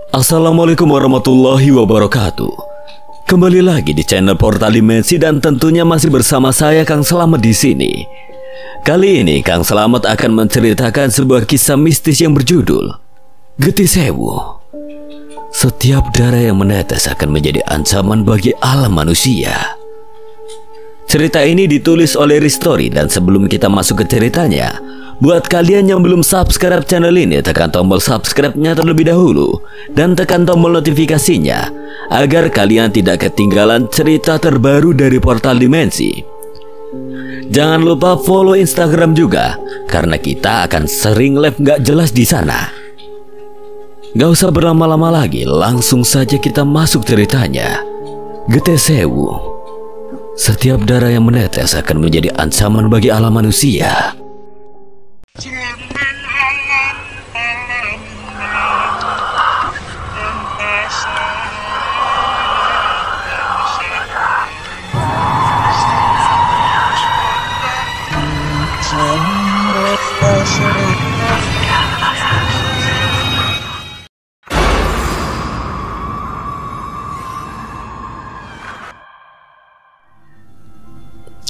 Assalamualaikum warahmatullahi wabarakatuh. Kembali lagi di channel Portal Dimensi dan tentunya masih bersama saya Kang Slamet di sini. Kali ini Kang Slamet akan menceritakan sebuah kisah mistis yang berjudul Getih Sewu. Setiap darah yang menetes akan menjadi ancaman bagi alam manusia. Cerita ini ditulis oleh Ristori, dan sebelum kita masuk ke ceritanya, buat kalian yang belum subscribe channel ini, tekan tombol subscribe-nya terlebih dahulu dan tekan tombol notifikasinya agar kalian tidak ketinggalan cerita terbaru dari Portal Dimensi. Jangan lupa follow Instagram juga, karena kita akan sering live gak jelas di sana. Gak usah berlama-lama lagi, langsung saja kita masuk ceritanya. Getih Sewu. Setiap darah yang menetes akan menjadi ancaman bagi alam manusia.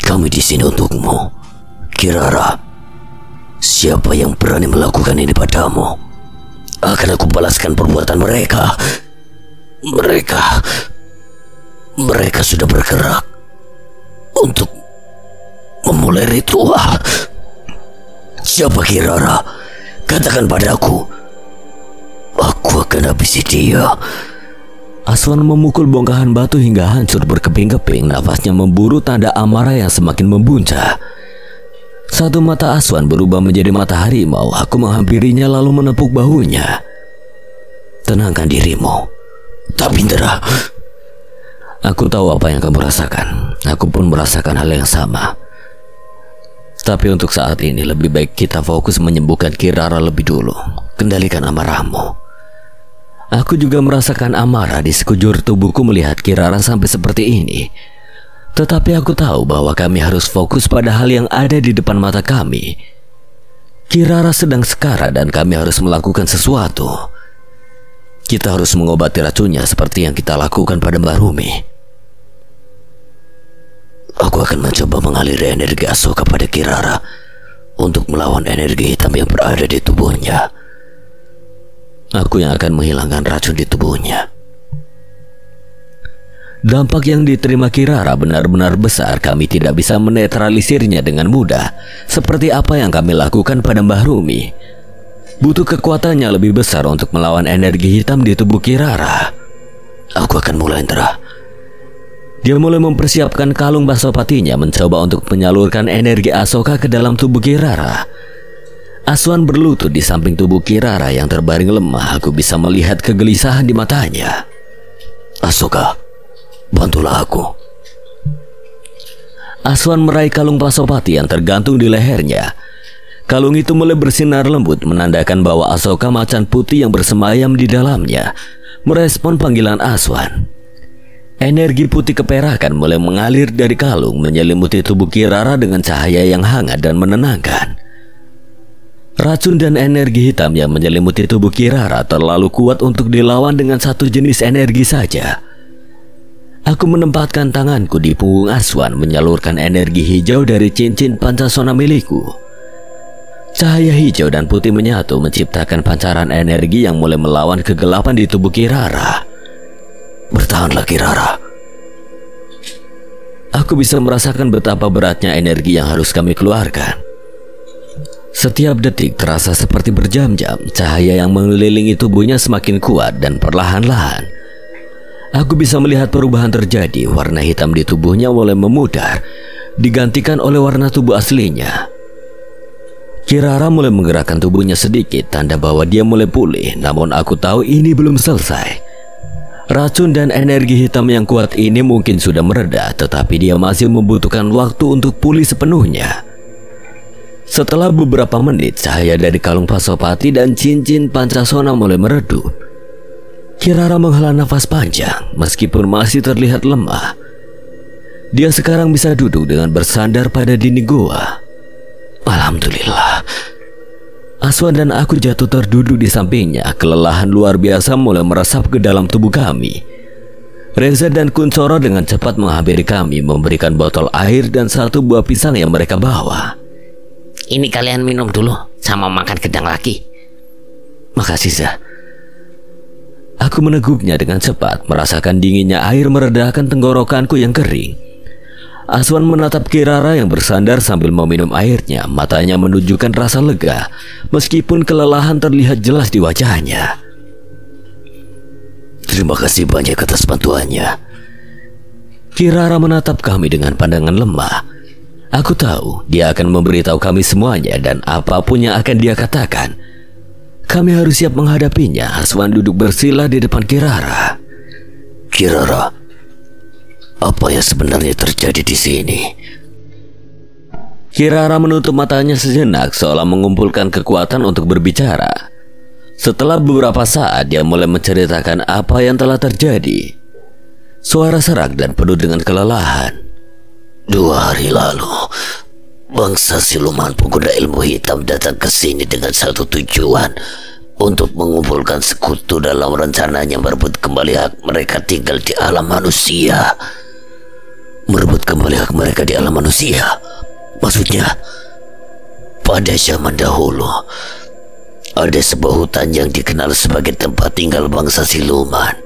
Kami di sini untukmu, Kirara. Siapa yang berani melakukan ini padamu, akan aku balaskan perbuatan mereka. Mereka sudah bergerak untuk memulai ritual. Siapa Kirara? Katakan padaku. Aku akan habisi dia. Aswan memukul bongkahan batu hingga hancur berkeping-keping. Nafasnya memburu, tanda amarah yang semakin membuncah. Satu mata Aswan berubah menjadi mata harimau. Aku menghampirinya lalu menepuk bahunya. Tenangkan dirimu, Tabindra. Aku tahu apa yang kamu rasakan. Aku pun merasakan hal yang sama. Tapi untuk saat ini lebih baik kita fokus menyembuhkan Kirara lebih dulu. Kendalikan amarahmu. Aku juga merasakan amarah di sekujur tubuhku melihat Kirara sampai seperti ini. Tetapi aku tahu bahwa kami harus fokus pada hal yang ada di depan mata kami. Kirara sedang sekarat dan kami harus melakukan sesuatu. Kita harus mengobati racunnya seperti yang kita lakukan pada Mbak Rumi. Aku akan mencoba mengaliri energi Asoka pada Kirara untuk melawan energi hitam yang berada di tubuhnya. Aku yang akan menghilangkan racun di tubuhnya. Dampak yang diterima Kirara benar-benar besar. Kami tidak bisa menetralisirnya dengan mudah, seperti apa yang kami lakukan pada Mbah Rumi. Butuh kekuatannya lebih besar untuk melawan energi hitam di tubuh Kirara. Aku akan mulai, Indra. Dia mulai mempersiapkan kalung Basopatinya, mencoba untuk menyalurkan energi Asoka ke dalam tubuh Kirara. Aswan berlutut di samping tubuh Kirara yang terbaring lemah. Aku bisa melihat kegelisahan di matanya. Asoka, bantulah aku. Aswan meraih kalung Pasopati yang tergantung di lehernya. Kalung itu mulai bersinar lembut, menandakan bahwa Asoka macan putih yang bersemayam di dalamnya merespon panggilan Aswan. Energi putih keperakan mulai mengalir dari kalung, menyelimuti tubuh Kirara dengan cahaya yang hangat dan menenangkan. Racun dan energi hitam yang menyelimuti tubuh Kirara terlalu kuat untuk dilawan dengan satu jenis energi saja. Aku menempatkan tanganku di punggung Aswan, menyalurkan energi hijau dari cincin pancasona milikku. Cahaya hijau dan putih menyatu menciptakan pancaran energi yang mulai melawan kegelapan di tubuh Kirara. Bertahanlah, Kirara. Aku bisa merasakan betapa beratnya energi yang harus kami keluarkan. Setiap detik terasa seperti berjam-jam. Cahaya yang mengelilingi tubuhnya semakin kuat dan perlahan-lahan aku bisa melihat perubahan terjadi. Warna hitam di tubuhnya mulai memudar, digantikan oleh warna tubuh aslinya. Kirara mulai menggerakkan tubuhnya sedikit, tanda bahwa dia mulai pulih. Namun aku tahu ini belum selesai. Racun dan energi hitam yang kuat ini mungkin sudah mereda, tetapi dia masih membutuhkan waktu untuk pulih sepenuhnya. Setelah beberapa menit, cahaya dari kalung Pasopati dan cincin pancasona mulai meredup. Kirara menghela nafas panjang meskipun masih terlihat lemah. Dia sekarang bisa duduk dengan bersandar pada dinding gua. Alhamdulillah. Aswan dan aku jatuh terduduk di sampingnya. Kelelahan luar biasa mulai meresap ke dalam tubuh kami. Reza dan Kuncoro dengan cepat menghampiri kami, memberikan botol air dan satu buah pisang yang mereka bawa. Ini kalian minum dulu sama makan gedang lagi. Makasih, Zah. Aku meneguknya dengan cepat, merasakan dinginnya air meredakan tenggorokanku yang kering. Aswan menatap Kirara yang bersandar sambil meminum airnya. Matanya menunjukkan rasa lega, meskipun kelelahan terlihat jelas di wajahnya. Terima kasih banyak atas bantuannya. Kirara menatap kami dengan pandangan lemah. Aku tahu dia akan memberitahu kami semuanya dan apapun yang akan dia katakan, kami harus siap menghadapinya. Aswan duduk bersila di depan Kirara. Kirara, apa yang sebenarnya terjadi di sini? Kirara menutup matanya sejenak, seolah mengumpulkan kekuatan untuk berbicara. Setelah beberapa saat, dia mulai menceritakan apa yang telah terjadi. Suara serak dan penuh dengan kelelahan. 2 hari lalu, bangsa siluman pengguna ilmu hitam datang ke sini dengan satu tujuan, untuk mengumpulkan sekutu dalam rencananya merebut kembali hak mereka tinggal di alam manusia. Merebut kembali hak mereka di alam manusia? Maksudnya, pada zaman dahulu, ada sebuah hutan yang dikenal sebagai tempat tinggal bangsa siluman.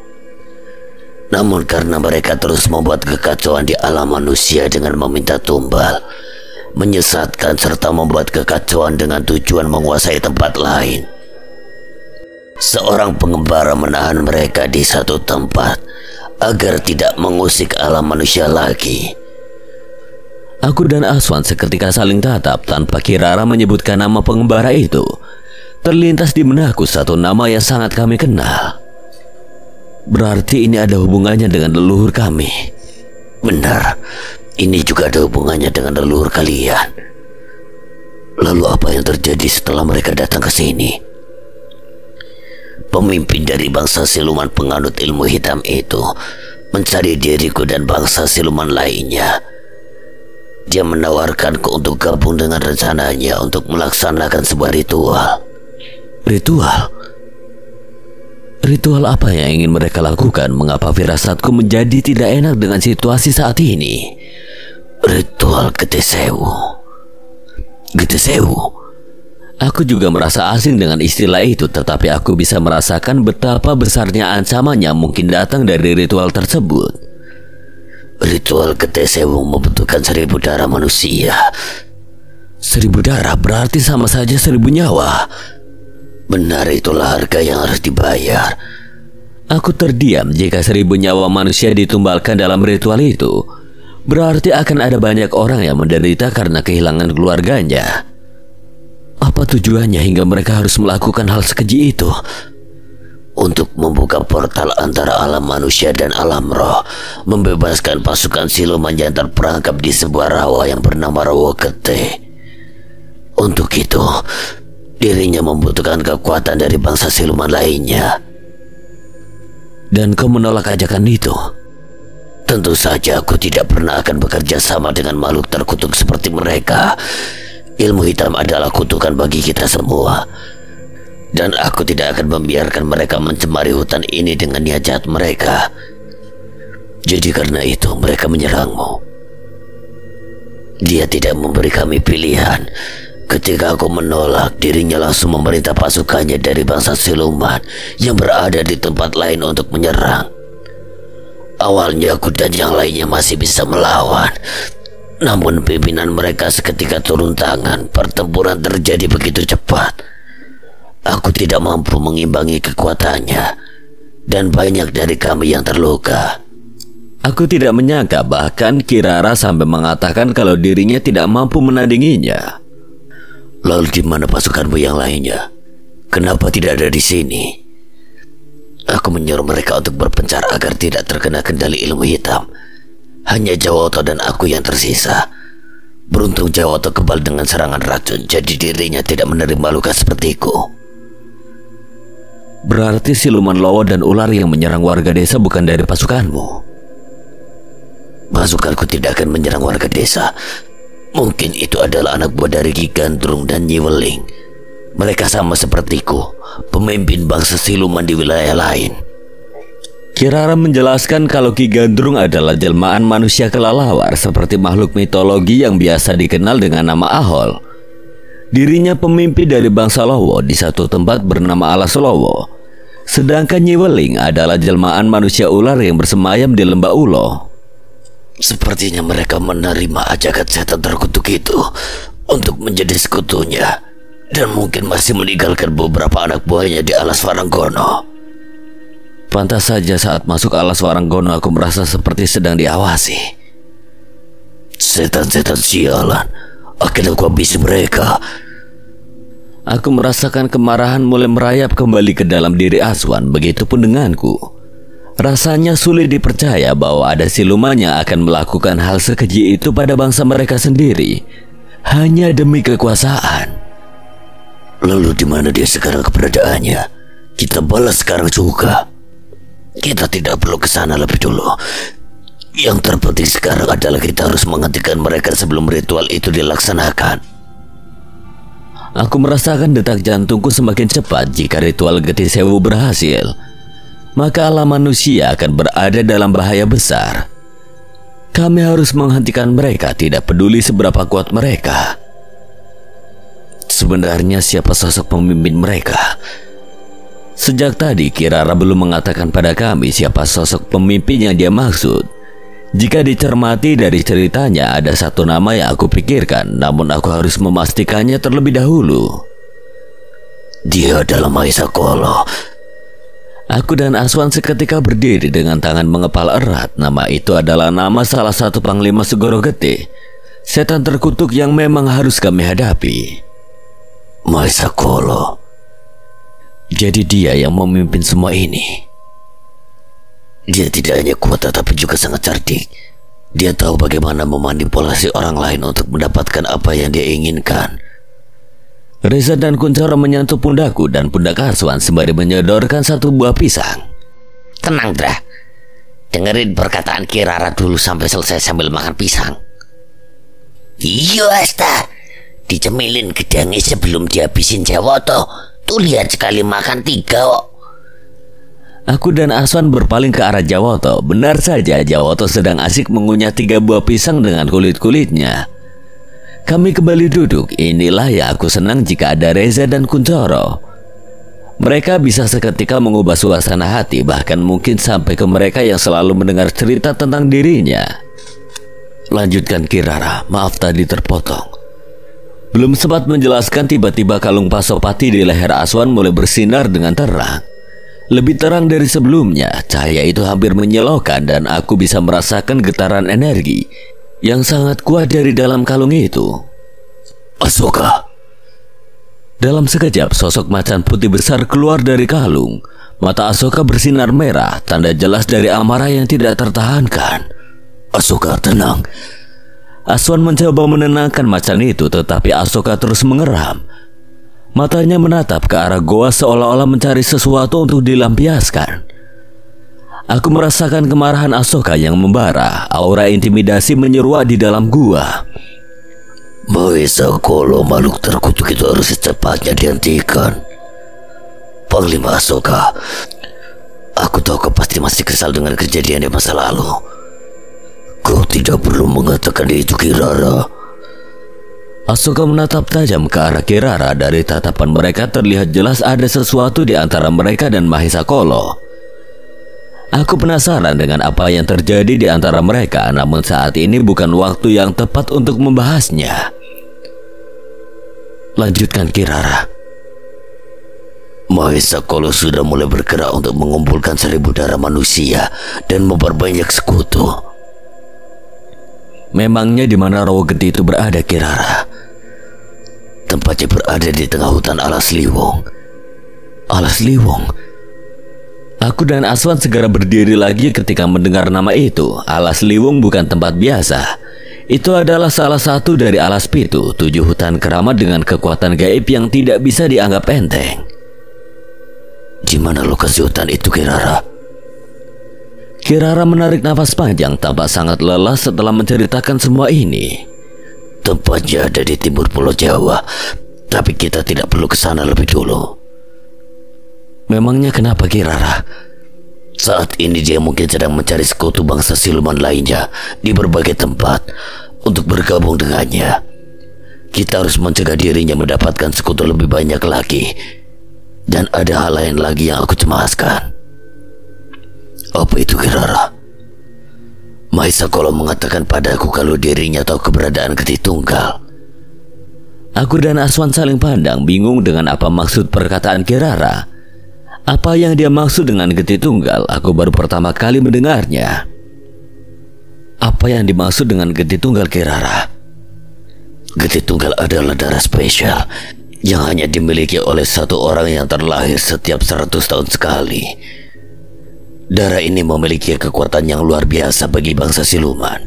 Namun karena mereka terus membuat kekacauan di alam manusia dengan meminta tumbal, menyesatkan serta membuat kekacauan dengan tujuan menguasai tempat lain, seorang pengembara menahan mereka di satu tempat agar tidak mengusik alam manusia lagi. Aku dan Aswan seketika saling tatap tanpa Kirara menyebutkan nama pengembara itu. Terlintas di benakku satu nama yang sangat kami kenal. Berarti ini ada hubungannya dengan leluhur kami. Benar, ini juga ada hubungannya dengan leluhur kalian. Lalu apa yang terjadi setelah mereka datang ke sini? Pemimpin dari bangsa siluman penganut ilmu hitam itu mencari diriku dan bangsa siluman lainnya. Dia menawarkanku untuk gabung dengan rencananya untuk melaksanakan sebuah ritual. Ritual? Ritual apa yang ingin mereka lakukan? Mengapa firasatku menjadi tidak enak dengan situasi saat ini? Ritual Gedesewu. Gedesewu? Aku juga merasa asing dengan istilah itu, tetapi aku bisa merasakan betapa besarnya ancaman yang mungkin datang dari ritual tersebut. Ritual Gedesewu membutuhkan 1000 darah manusia. 1000 darah berarti sama saja 1000 nyawa. Benar, itulah harga yang harus dibayar. Aku terdiam. Jika 1000 nyawa manusia ditumbalkan dalam ritual itu, berarti akan ada banyak orang yang menderita karena kehilangan keluarganya. Apa tujuannya hingga mereka harus melakukan hal sekeji itu? Untuk membuka portal antara alam manusia dan alam roh, membebaskan pasukan siluman yang terperangkap di sebuah rawa yang bernama Rawa Gede. Untuk itu, dirinya membutuhkan kekuatan dari bangsa siluman lainnya. Dan kau menolak ajakan itu? Tentu saja aku tidak pernah akan bekerja sama dengan makhluk terkutuk seperti mereka. Ilmu hitam adalah kutukan bagi kita semua, dan aku tidak akan membiarkan mereka mencemari hutan ini dengan niat jahat mereka. Jadi karena itu mereka menyerangmu. Dia tidak memberi kami pilihan. Ketika aku menolak, dirinya langsung memerintah pasukannya dari bangsa siluman yang berada di tempat lain untuk menyerang. Awalnya aku dan yang lainnya masih bisa melawan, namun pimpinan mereka seketika turun tangan. Pertempuran terjadi begitu cepat. Aku tidak mampu mengimbangi kekuatannya, dan banyak dari kami yang terluka. Aku tidak menyangka bahkan Kirara sampai mengatakan kalau dirinya tidak mampu menandinginya. Lalu di mana pasukanmu yang lainnya? Kenapa tidak ada di sini? Aku menyuruh mereka untuk berpencar agar tidak terkena kendali ilmu hitam. Hanya Jawoto dan aku yang tersisa. Beruntung Jawoto kebal dengan serangan racun, jadi dirinya tidak menerima luka sepertiku. Berarti siluman lowo dan ular yang menyerang warga desa bukan dari pasukanmu? Pasukanku tidak akan menyerang warga desa. Mungkin itu adalah anak buah dari Ki Gandrung dan Nyi Weling. Mereka sama sepertiku, pemimpin bangsa siluman di wilayah lain. Kirara menjelaskan kalau Ki Gandrung adalah jelmaan manusia kelelawar seperti makhluk mitologi yang biasa dikenal dengan nama Ahol. Dirinya pemimpin dari bangsa Lowo di satu tempat bernama Alas Lowo. Sedangkan Nyi Weling adalah jelmaan manusia ular yang bersemayam di lembah Ulo. Sepertinya mereka menerima ajakan setan terkutuk itu untuk menjadi sekutunya, dan mungkin masih meninggalkan beberapa anak buahnya di Alas Waranggono. Pantas saja saat masuk Alas Waranggono aku merasa seperti sedang diawasi. Setan-setan sialan, akhirnya aku habisi mereka. Aku merasakan kemarahan mulai merayap kembali ke dalam diri Aswan, begitupun denganku. Rasanya sulit dipercaya bahwa ada siluman yang akan melakukan hal sekeji itu pada bangsa mereka sendiri, hanya demi kekuasaan. Lalu di mana dia sekarang keberadaannya? Kita balas sekarang juga. Kita tidak perlu ke sana lebih dulu. Yang terpenting sekarang adalah kita harus menghentikan mereka sebelum ritual itu dilaksanakan. Aku merasakan detak jantungku semakin cepat jika ritual Getih Sewu berhasil. Maka alam manusia akan berada dalam bahaya besar. Kami harus menghentikan mereka, tidak peduli seberapa kuat mereka. Sebenarnya siapa sosok pemimpin mereka? Sejak tadi Kirara belum mengatakan pada kami siapa sosok pemimpin yang dia maksud. Jika dicermati dari ceritanya, ada satu nama yang aku pikirkan, namun aku harus memastikannya terlebih dahulu. Dia adalah Mahesa Kolo. Aku dan Aswan seketika berdiri dengan tangan mengepal erat. Nama itu adalah nama salah satu panglima Segoro Getih, setan terkutuk yang memang harus kami hadapi. Mahesa Kolo. Jadi dia yang memimpin semua ini. Dia tidak hanya kuat tetapi juga sangat cerdik. Dia tahu bagaimana memanipulasi orang lain untuk mendapatkan apa yang dia inginkan. Reza dan Kuncoro menyentuh pundakku dan pundak Aswan sembari menyodorkan satu buah pisang. Tenang, Dra. Dengerin perkataan Kirara dulu sampai selesai sambil makan pisang. Iya, Asta. Dicemilin gedangnya sebelum dihabisin Jawoto. Tuh lihat sekali makan 3 kok. Aku dan Aswan berpaling ke arah Jawoto. Benar saja, Jawoto sedang asik mengunyah 3 buah pisang dengan kulit-kulitnya. Kami kembali duduk. Inilah yang aku senang jika ada Reza dan Kuncoro. Mereka bisa seketika mengubah suasana hati, bahkan mungkin sampai ke mereka yang selalu mendengar cerita tentang dirinya. Lanjutkan Kirara, maaf tadi terpotong. Belum sempat menjelaskan, tiba-tiba kalung pasopati di leher Aswan mulai bersinar dengan terang. Lebih terang dari sebelumnya. Cahaya itu hampir menyilaukan dan aku bisa merasakan getaran energi yang sangat kuat dari dalam kalung itu. Asoka. Dalam sekejap sosok macan putih besar keluar dari kalung. Mata Asoka bersinar merah, tanda jelas dari amarah yang tidak tertahankan. Asoka, tenang. Aswan mencoba menenangkan macan itu, tetapi Asoka terus mengeram. Matanya menatap ke arah goa seolah-olah mencari sesuatu untuk dilampiaskan. Aku merasakan kemarahan Asoka yang membara. Aura intimidasi menyeruak di dalam gua. Mahesa Kolo, makhluk terkutuk itu harus secepatnya dihentikan. Panglima Asoka, aku tahu kau pasti masih kesal dengan kejadian di masa lalu. Kau tidak perlu mengatakan itu, Kirara. Asoka menatap tajam ke arah Kirara. Dari tatapan mereka terlihat jelas ada sesuatu di antara mereka dan Mahesa Kolo. Aku penasaran dengan apa yang terjadi di antara mereka, namun saat ini bukan waktu yang tepat untuk membahasnya. Lanjutkan Kirara. Mahesa Kolo sudah mulai bergerak untuk mengumpulkan 1000 darah manusia dan memperbanyak sekutu. Memangnya di mana Rawa Getih itu berada, Kirara? Tempatnya berada di tengah hutan Alas Liwong. Alas Liwong? Aku dan Aswan segera berdiri lagi ketika mendengar nama itu. Alas Liwong bukan tempat biasa. Itu adalah salah satu dari Alas Pitu, 7 hutan keramat dengan kekuatan gaib yang tidak bisa dianggap enteng. Di mana lokasi hutan itu, Kirara? Kirara menarik nafas panjang, tampak sangat lelah setelah menceritakan semua ini. Tempatnya ada di timur Pulau Jawa, Tapi kita tidak perlu ke sana lebih dulu. Memangnya kenapa Kirara? Saat ini dia mungkin sedang mencari sekutu bangsa siluman lainnya di berbagai tempat untuk bergabung dengannya. Kita harus mencegah dirinya mendapatkan sekutu lebih banyak lagi. Dan ada hal lain lagi yang aku cemaskan. Apa itu Kirara? Mahesa Kolo mengatakan padaku kalau dirinya tahu keberadaan Getih Tunggal. Aku dan Aswan saling pandang, bingung dengan apa maksud perkataan Kirara. Apa yang dia maksud dengan Getih Tunggal? Aku baru pertama kali mendengarnya. Apa yang dimaksud dengan Getih Tunggal, Kirara? Getih Tunggal adalah darah spesial yang hanya dimiliki oleh satu orang yang terlahir setiap 100 tahun sekali. Darah ini memiliki kekuatan yang luar biasa bagi bangsa siluman.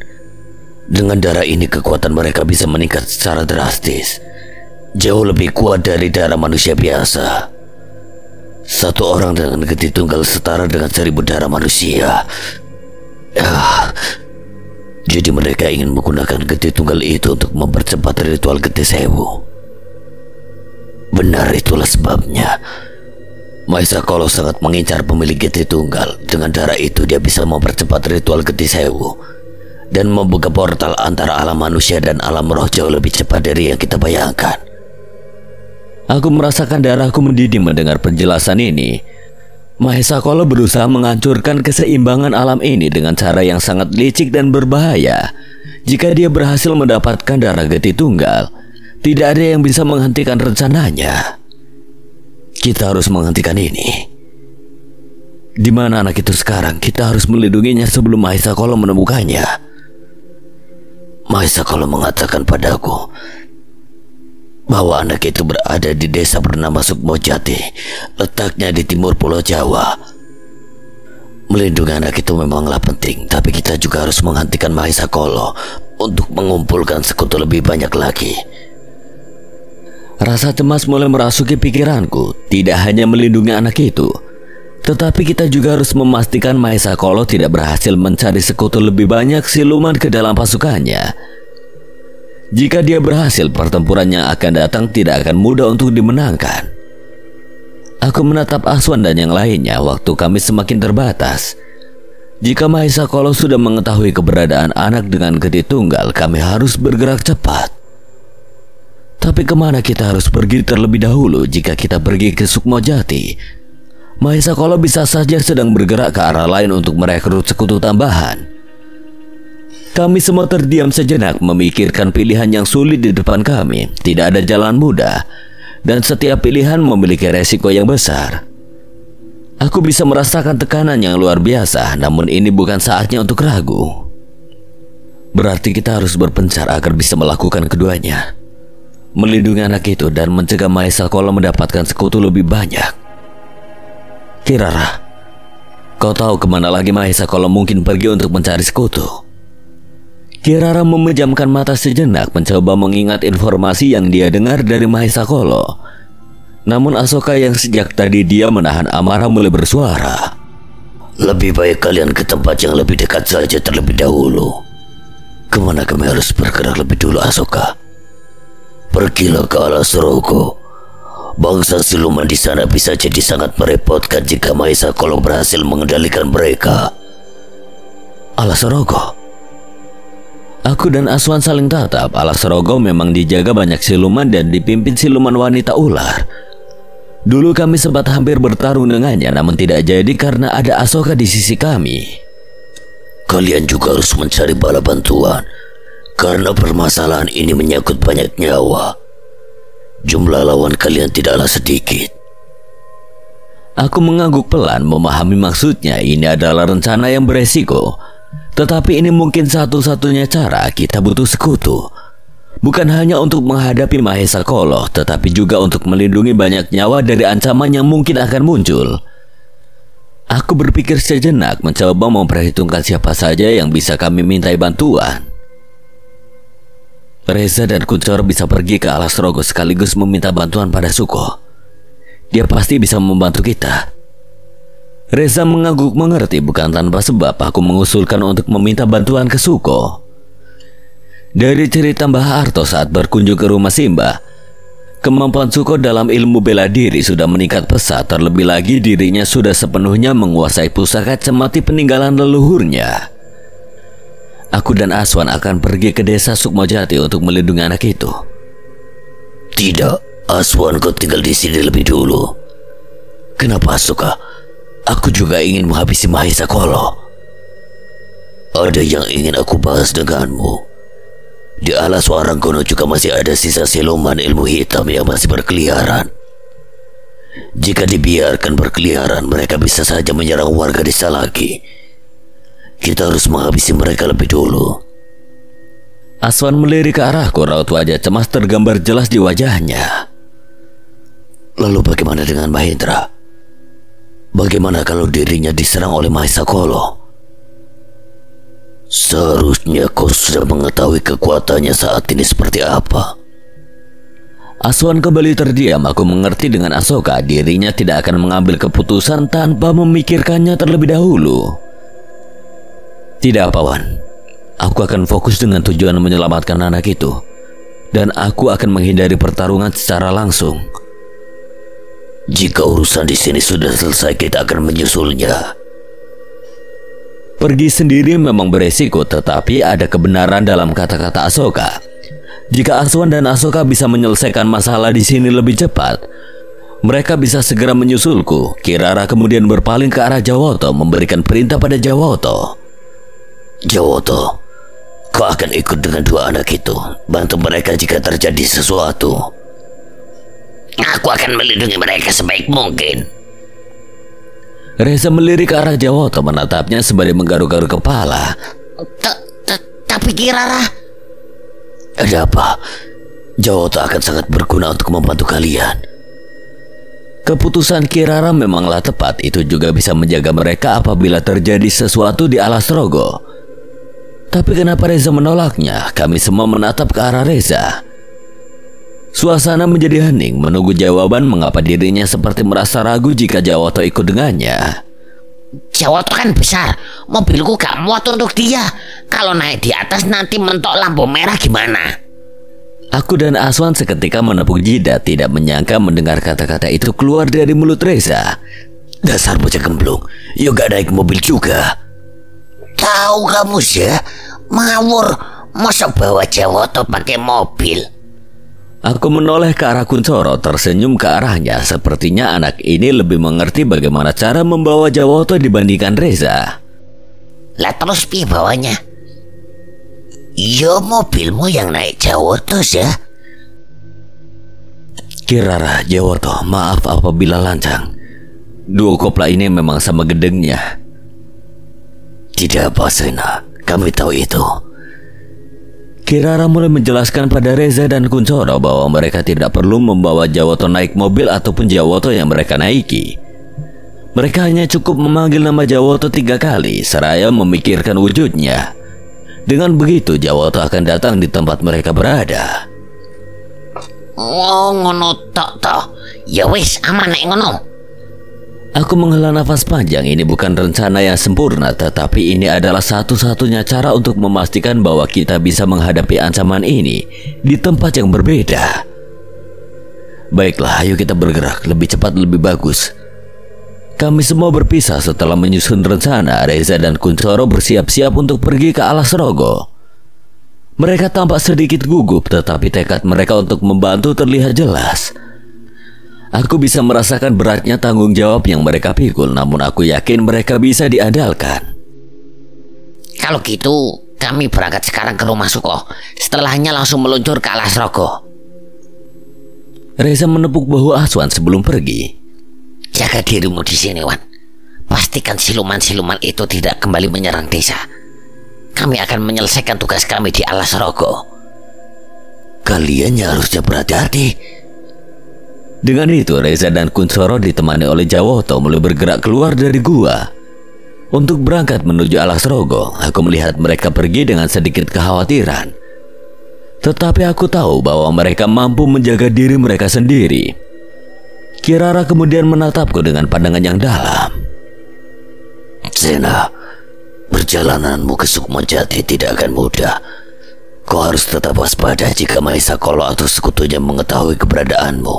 Dengan darah ini kekuatan mereka bisa meningkat secara drastis, jauh lebih kuat dari darah manusia biasa. Satu orang dengan Getih Tunggal setara dengan 1000 darah manusia. Jadi mereka ingin menggunakan Getih Tunggal itu untuk mempercepat ritual Getih Sewu. Benar, itulah sebabnya Mahesa Kolo sangat mengincar pemilik Getih Tunggal. Dengan darah itu dia bisa mempercepat ritual Getih Sewu dan membuka portal antara alam manusia dan alam roh jauh lebih cepat dari yang kita bayangkan. Aku merasakan darahku mendidih mendengar penjelasan ini. Mahesa Kolo berusaha menghancurkan keseimbangan alam ini dengan cara yang sangat licik dan berbahaya. Jika dia berhasil mendapatkan darah Getih Tunggal, tidak ada yang bisa menghentikan rencananya. Kita harus menghentikan ini. Di mana anak itu sekarang? Kita harus melindunginya sebelum Mahesa Kolo menemukannya. Mahesa Kolo mengatakan padaku bahwa anak itu berada di desa bernama Sukmojati, letaknya di timur Pulau Jawa. Melindungi anak itu memanglah penting, tapi kita juga harus menghentikan Mahesa Kolo untuk mengumpulkan sekutu lebih banyak lagi. Rasa cemas mulai merasuki pikiranku. Tidak hanya melindungi anak itu, tetapi kita juga harus memastikan Mahesa Kolo tidak berhasil mencari sekutu lebih banyak siluman ke dalam pasukannya. Jika dia berhasil, pertempuran yang akan datang tidak akan mudah untuk dimenangkan. Aku menatap Aswan dan yang lainnya. Waktu kami semakin terbatas. Jika Mahesa Kolo sudah mengetahui keberadaan anak dengan Getih Tunggal, kami harus bergerak cepat. Tapi kemana kita harus pergi terlebih dahulu? Jika kita pergi ke Sukmojati, Mahesa Kolo bisa saja sedang bergerak ke arah lain untuk merekrut sekutu tambahan. Kami semua terdiam sejenak memikirkan pilihan yang sulit di depan kami. Tidak ada jalan mudah, dan setiap pilihan memiliki resiko yang besar. Aku bisa merasakan tekanan yang luar biasa, namun ini bukan saatnya untuk ragu. Berarti kita harus berpencar agar bisa melakukan keduanya. Melindungi anak itu dan mencegah Mahesa Kolo mendapatkan sekutu lebih banyak. Kirara, kau tahu kemana lagi Mahesa Kolo mungkin pergi untuk mencari sekutu? Kirara memejamkan mata sejenak, mencoba mengingat informasi yang dia dengar dari Mahesa Kolo. Namun Asoka yang sejak tadi dia menahan amarah mulai bersuara. Lebih baik kalian ke tempat yang lebih dekat saja terlebih dahulu. Kemana kami harus bergerak lebih dulu, Asoka? Pergilah ke Alas Rogo. Bangsa siluman di sana bisa jadi sangat merepotkan jika Mahesa Kolo berhasil mengendalikan mereka. Alas Rogo? Aku dan Aswan saling tatap. Alas Rogo memang dijaga banyak siluman dan dipimpin siluman wanita ular. Dulu kami sempat hampir bertarung dengannya, namun tidak jadi karena ada Asoka di sisi kami. Kalian juga harus mencari bala bantuan, karena permasalahan ini menyangkut banyak nyawa. Jumlah lawan kalian tidaklah sedikit. Aku mengangguk pelan, memahami maksudnya. Ini adalah rencana yang beresiko. Tetapi ini mungkin satu-satunya cara. Kita butuh sekutu, bukan hanya untuk menghadapi Mahesa Kolo, tetapi juga untuk melindungi banyak nyawa dari ancaman yang mungkin akan muncul. Aku berpikir sejenak, mencoba memperhitungkan siapa saja yang bisa kami mintai bantuan. Reza dan Kuncor bisa pergi ke Alas Rogo sekaligus meminta bantuan pada Suko. Dia pasti bisa membantu kita. Reza mengangguk mengerti. Bukan tanpa sebab aku mengusulkan untuk meminta bantuan ke Suko. Dari cerita Mbah Arto saat berkunjung ke rumah Simba, Kemampuan Suko dalam ilmu bela diri sudah meningkat pesat, terlebih lagi dirinya sudah sepenuhnya menguasai pusaka cemati peninggalan leluhurnya. Aku dan Aswan akan pergi ke desa Sukmajati untuk melindungi anak itu. Tidak, Aswan, kau tinggal di sini lebih dulu. Kenapa, Suka? Aku juga ingin menghabisi Mahesa Kolo. Ada yang ingin aku bahas denganmu. Di alas Waranggono juga masih ada sisa siluman ilmu hitam yang masih berkeliaran. Jika dibiarkan berkeliaran, mereka bisa saja menyerang warga desa lagi. Kita harus menghabisi mereka lebih dulu. Aswan melirik ke arahku, raut wajah cemas tergambar jelas di wajahnya. Lalu bagaimana dengan Mahendra? Bagaimana kalau dirinya diserang oleh Mahesa Kolo? Seharusnya kau sudah mengetahui kekuatannya saat ini seperti apa. Aswan kembali terdiam. Aku mengerti dengan Asoka, dirinya tidak akan mengambil keputusan tanpa memikirkannya terlebih dahulu. Tidak, Pawan. Aku akan fokus dengan tujuan menyelamatkan anak itu. Dan aku akan menghindari pertarungan secara langsung. Jika urusan di sini sudah selesai, kita akan menyusulnya. Pergi sendiri memang beresiko, tetapi ada kebenaran dalam kata-kata Asoka. Jika Aswan dan Asoka bisa menyelesaikan masalah di sini lebih cepat, mereka bisa segera menyusulku. Kirara kemudian berpaling ke arah Jawoto, memberikan perintah pada Jawoto. Jawoto, kau akan ikut dengan dua anak itu. Bantu mereka jika terjadi sesuatu. Aku akan melindungi mereka sebaik mungkin. Reza melirik ke arah Jawoto, menatapnya sembari menggaruk-garuk kepala. Tapi Kirara... Ada apa? Jawoto akan sangat berguna untuk membantu kalian. Keputusan Kirara memanglah tepat. Itu juga bisa menjaga mereka apabila terjadi sesuatu di Alas Rogo. Tapi kenapa Reza menolaknya? Kami semua menatap ke arah Reza. Suasana menjadi hening, menunggu jawaban mengapa dirinya seperti merasa ragu jika Jawoto ikut dengannya. Jawoto kan besar, mobilku gak muat untuk dia. Kalau naik di atas nanti mentok lampu merah gimana? Aku dan Aswan seketika menepuk jidat, tidak menyangka mendengar kata-kata itu keluar dari mulut Reza. Dasar bocah gemblung, yuk gak naik mobil juga. Tahu kamu sih, ngawur, masa bawa Jawoto pakai mobil? Aku menoleh ke arah Kuncoro, tersenyum ke arahnya. Sepertinya anak ini lebih mengerti bagaimana cara membawa Jawoto dibandingkan Reza. Lah terus piye bawanya? Yo mobilmu yang naik Jawoto sih. Kirara, Jawoto, maaf apabila lancang. Dua kopla ini memang sama gedengnya. Tidak apa, Sena, kami tahu itu. Kirara mulai menjelaskan pada Reza dan Kuncoro bahwa mereka tidak perlu membawa Jawoto naik mobil ataupun Jawoto yang mereka naiki. Mereka hanya cukup memanggil nama Jawoto 3 kali, seraya memikirkan wujudnya. Dengan begitu Jawoto akan datang di tempat mereka berada. Oh, ngono tok. Ya wis, aman nek ngono. Aku menghela nafas panjang. Ini bukan rencana yang sempurna, tetapi ini adalah satu-satunya cara untuk memastikan bahwa kita bisa menghadapi ancaman ini di tempat yang berbeda. Baiklah, ayo kita bergerak. Lebih cepat lebih bagus. Kami semua berpisah setelah menyusun rencana. Reza dan Kuncoro bersiap-siap untuk pergi ke Alas Rogo. Mereka tampak sedikit gugup, tetapi tekad mereka untuk membantu terlihat jelas. Aku bisa merasakan beratnya tanggung jawab yang mereka pikul, namun aku yakin mereka bisa diandalkan. Kalau gitu, kami berangkat sekarang ke rumah Suko. Setelahnya langsung meluncur ke Alas Rogo. Reza menepuk bahu Aswan sebelum pergi. Jaga dirimu di sini, Wan. Pastikan siluman-siluman itu tidak kembali menyerang desa. Kami akan menyelesaikan tugas kami di Alas Rogo. Kalian harusnya berhati-hati. Dengan itu, Reza dan Kuncoro ditemani oleh Jawoto mulai bergerak keluar dari gua. Untuk berangkat menuju Alas Rogo, aku melihat mereka pergi dengan sedikit kekhawatiran. Tetapi aku tahu bahwa mereka mampu menjaga diri mereka sendiri. Kirara kemudian menatapku dengan pandangan yang dalam. Sena, perjalananmu ke Sukmajati tidak akan mudah. Kau harus tetap waspada jika Mahesa Kolo atau sekutunya mengetahui keberadaanmu.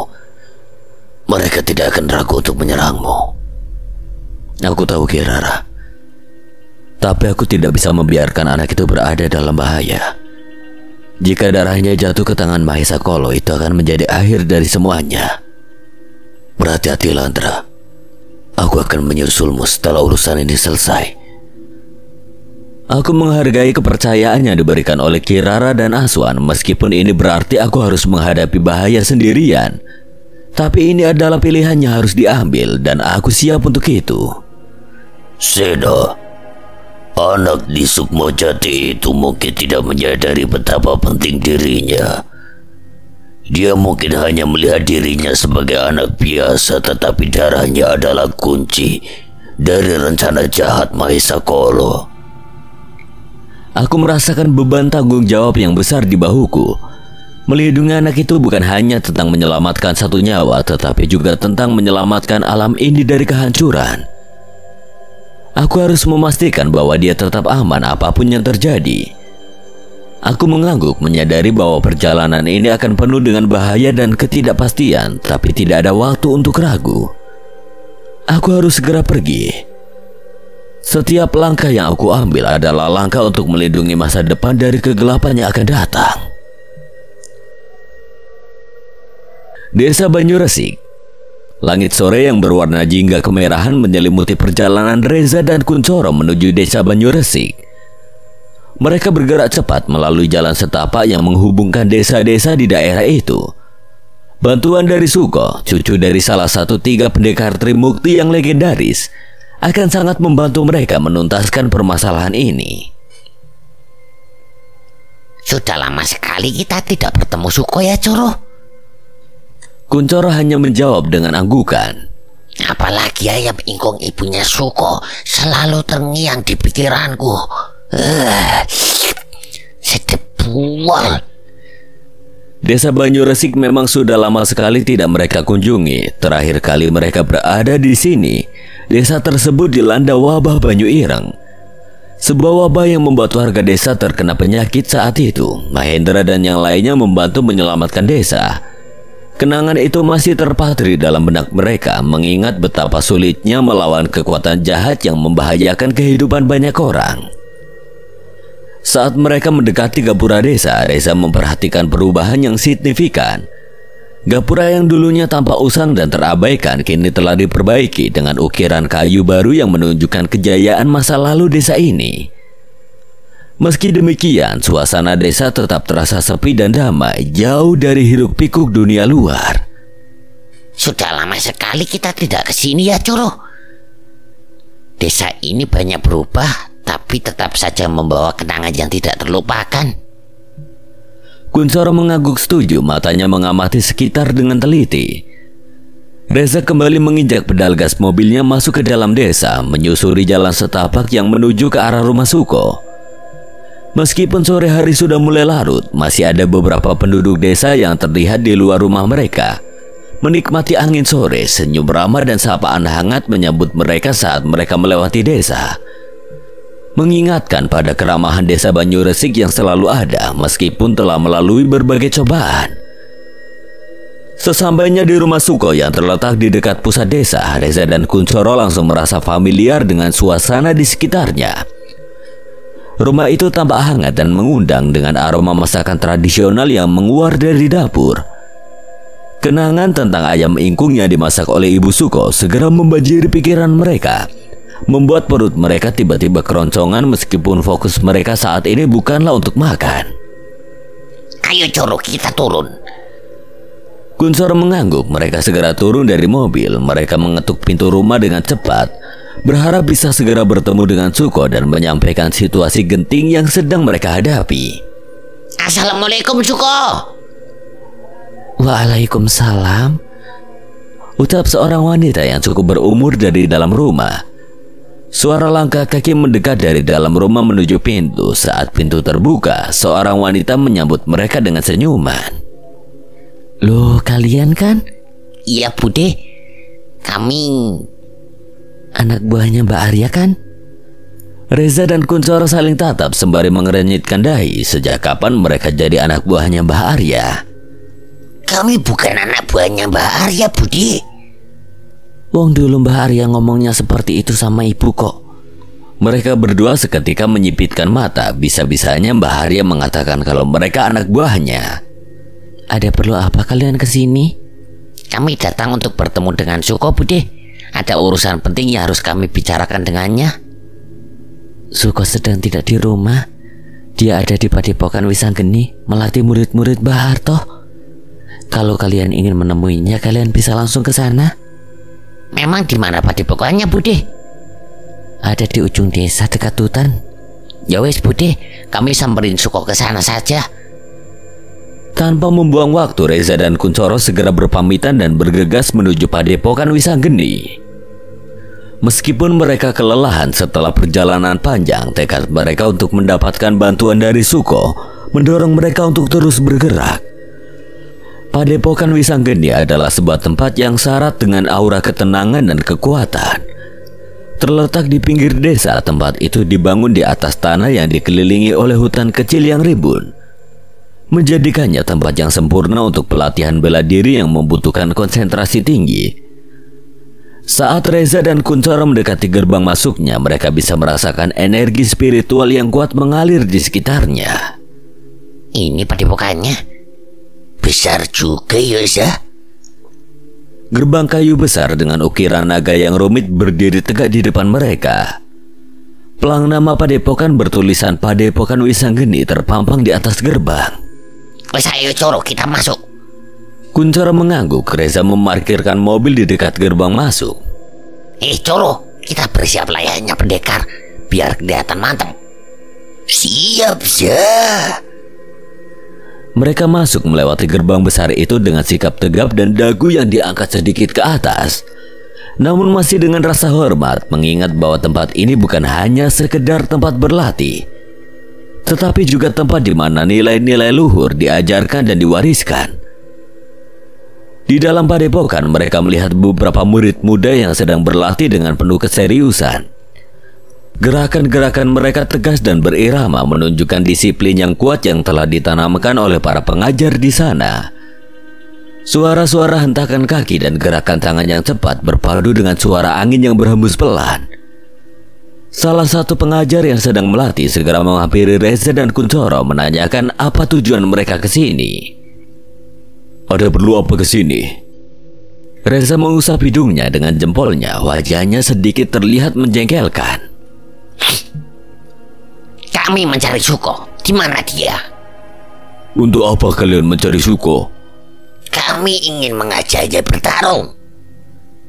Mereka tidak akan ragu untuk menyerangmu. Aku tahu, Kirara. Tapi aku tidak bisa membiarkan anak itu berada dalam bahaya. Jika darahnya jatuh ke tangan Mahesa Kolo, itu akan menjadi akhir dari semuanya. Berhati-hati, Landra. Aku akan menyusulmu setelah urusan ini selesai. Aku menghargai kepercayaan yang diberikan oleh Kirara dan Aswan, meskipun ini berarti aku harus menghadapi bahaya sendirian. Tapi ini adalah pilihan yang harus diambil dan aku siap untuk itu. Seda, anak di Sukmojati itu mungkin tidak menyadari betapa penting dirinya. Dia mungkin hanya melihat dirinya sebagai anak biasa, tetapi darahnya adalah kunci dari rencana jahat Mahesa Kolo. Aku merasakan beban tanggung jawab yang besar di bahuku. Melindungi anak itu bukan hanya tentang menyelamatkan satu nyawa, tetapi juga tentang menyelamatkan alam ini dari kehancuran. Aku harus memastikan bahwa dia tetap aman apapun yang terjadi. Aku mengangguk menyadari bahwa perjalanan ini akan penuh dengan bahaya dan ketidakpastian, tapi tidak ada waktu untuk ragu. Aku harus segera pergi. Setiap langkah yang aku ambil adalah langkah untuk melindungi masa depan dari kegelapan yang akan datang. Desa Banyuresik. Langit sore yang berwarna jingga kemerahan menyelimuti perjalanan Reza dan Kuncoro menuju desa Banyuresik. Mereka bergerak cepat melalui jalan setapak yang menghubungkan desa-desa di daerah itu. Bantuan dari Suko, cucu dari salah satu 3 pendekar Trimukti yang legendaris, akan sangat membantu mereka menuntaskan permasalahan ini. Sudah lama sekali kita tidak bertemu Suko ya, Coro? Kuncoro hanya menjawab dengan anggukan. Apalagi ayam ingkung ibunya Suko selalu terngiang di pikiranku. Sedep bual. Desa Banyuresik memang sudah lama sekali tidak mereka kunjungi. Terakhir kali mereka berada di sini, desa tersebut dilanda wabah Banyu Ireng. Sebuah wabah yang membuat warga desa terkena penyakit saat itu. Mahendra dan yang lainnya membantu menyelamatkan desa. Kenangan itu masih terpatri dalam benak mereka, mengingat betapa sulitnya melawan kekuatan jahat yang membahayakan kehidupan banyak orang. Saat mereka mendekati gapura desa, Reza memperhatikan perubahan yang signifikan. Gapura yang dulunya tampak usang dan terabaikan kini telah diperbaiki dengan ukiran kayu baru yang menunjukkan kejayaan masa lalu desa ini. Meski demikian, suasana desa tetap terasa sepi dan damai, jauh dari hiruk-pikuk dunia luar. Sudah lama sekali kita tidak ke sini ya, Coro. Desa ini banyak berubah, tapi tetap saja membawa kenangan yang tidak terlupakan. Kuncoro mengangguk setuju, matanya mengamati sekitar dengan teliti. Reza kembali menginjak pedal gas mobilnya masuk ke dalam desa, menyusuri jalan setapak yang menuju ke arah rumah Suko. Meskipun sore hari sudah mulai larut, masih ada beberapa penduduk desa yang terlihat di luar rumah mereka, menikmati angin sore, senyum ramah dan sapaan hangat menyambut mereka saat mereka melewati desa. Mengingatkan pada keramahan desa Banyuresik yang selalu ada meskipun telah melalui berbagai cobaan. Sesampainya di rumah Suko yang terletak di dekat pusat desa, Reza dan Kuncoro langsung merasa familiar dengan suasana di sekitarnya. Rumah itu tampak hangat dan mengundang dengan aroma masakan tradisional yang menguar dari dapur. Kenangan tentang ayam ingkung yang dimasak oleh Ibu Suko segera membanjiri pikiran mereka, membuat perut mereka tiba-tiba keroncongan meskipun fokus mereka saat ini bukanlah untuk makan. Ayo Coro, kita turun. Kuncoro mengangguk. Mereka segera turun dari mobil. Mereka mengetuk pintu rumah dengan cepat, berharap bisa segera bertemu dengan Suko dan menyampaikan situasi genting yang sedang mereka hadapi. Assalamualaikum Suko. Waalaikumsalam, ucap seorang wanita yang cukup berumur dari dalam rumah. Suara langkah kaki mendekat dari dalam rumah menuju pintu. Saat pintu terbuka, seorang wanita menyambut mereka dengan senyuman. Loh, kalian kan? Iya Bude, kami anak buahnya Mbak Arya kan? Reza dan Kuncoro saling tatap sembari mengerenyitkan dahi. Sejak kapan mereka jadi anak buahnya Mbah Arya? Kami bukan anak buahnya Mbah Arya, Budi. Wong dulu Mbah Arya ngomongnya seperti itu sama ibu kok. Mereka berdua seketika menyipitkan mata. Bisa-bisanya Mbah Arya mengatakan kalau mereka anak buahnya. Ada perlu apa kalian kesini? Kami datang untuk bertemu dengan Suko, Budi. Ada urusan penting yang harus kami bicarakan dengannya. Suko sedang tidak di rumah. Dia ada di Padepokan Wisanggeni melatih murid-murid Mbah Harto. Kalau kalian ingin menemuinya, kalian bisa langsung ke sana. Memang di mana padepokannya, Budi? Ada di ujung desa dekat hutan. Ya wes, Budi, kami samperin Suko ke sana saja. Tanpa membuang waktu, Reza dan Kuncoro segera berpamitan dan bergegas menuju Padepokan Wisanggeni. Meskipun mereka kelelahan setelah perjalanan panjang, tekad mereka untuk mendapatkan bantuan dari Suko mendorong mereka untuk terus bergerak. Padepokan Wisanggeni adalah sebuah tempat yang syarat dengan aura ketenangan dan kekuatan. Terletak di pinggir desa, tempat itu dibangun di atas tanah yang dikelilingi oleh hutan kecil yang rimbun, menjadikannya tempat yang sempurna untuk pelatihan bela diri yang membutuhkan konsentrasi tinggi. Saat Reza dan Kuncoro mendekati gerbang masuknya, mereka bisa merasakan energi spiritual yang kuat mengalir di sekitarnya. Ini padepokannya. Besar juga ya, Za. Gerbang kayu besar dengan ukiran naga yang rumit berdiri tegak di depan mereka. Pelang nama padepokan bertulisan Padepokan Wisanggeni terpampang di atas gerbang. Wes ayo Coro, kita masuk. Kuncoro mengangguk. Reza memarkirkan mobil di dekat gerbang masuk. Coro, kita bersiap layaknya pendekar biar kelihatan mantap. Siap, Za. Mereka masuk melewati gerbang besar itu dengan sikap tegap dan dagu yang diangkat sedikit ke atas. Namun masih dengan rasa hormat, mengingat bahwa tempat ini bukan hanya sekedar tempat berlatih, tetapi juga tempat di mana nilai-nilai luhur diajarkan dan diwariskan. Di dalam padepokan, mereka melihat beberapa murid muda yang sedang berlatih dengan penuh keseriusan. Gerakan-gerakan mereka tegas dan berirama, menunjukkan disiplin yang kuat yang telah ditanamkan oleh para pengajar di sana. Suara-suara hentakan kaki dan gerakan tangan yang cepat berpadu dengan suara angin yang berhembus pelan. Salah satu pengajar yang sedang melatih segera menghampiri Reza dan Kuncoro menanyakan apa tujuan mereka ke sini. Ada perlu apa ke sini? Reza mengusap hidungnya dengan jempolnya. Wajahnya sedikit terlihat menjengkelkan. Kami mencari Suko. Di mana dia? Untuk apa kalian mencari Suko? Kami ingin mengajaknya bertarung.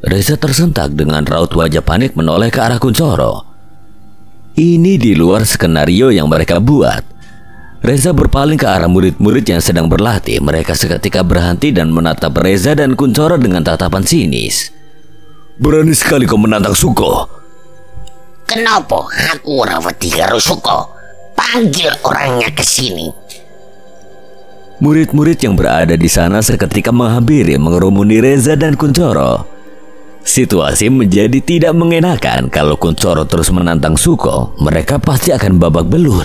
Reza tersentak dengan raut wajah panik menoleh ke arah Kuncoro. Ini di luar skenario yang mereka buat. Reza berpaling ke arah murid-murid yang sedang berlatih. Mereka seketika berhenti dan menatap Reza dan Kuncoro dengan tatapan sinis. Berani sekali kau menantang Suko. Kenapa aku ora wedi karo Suko? Panggil orangnya ke sini. Murid-murid yang berada di sana seketika menghampiri mengerumuni Reza dan Kuncoro. Situasi menjadi tidak mengenakan. Kalau Kuncoro terus menantang Suko, mereka pasti akan babak belur.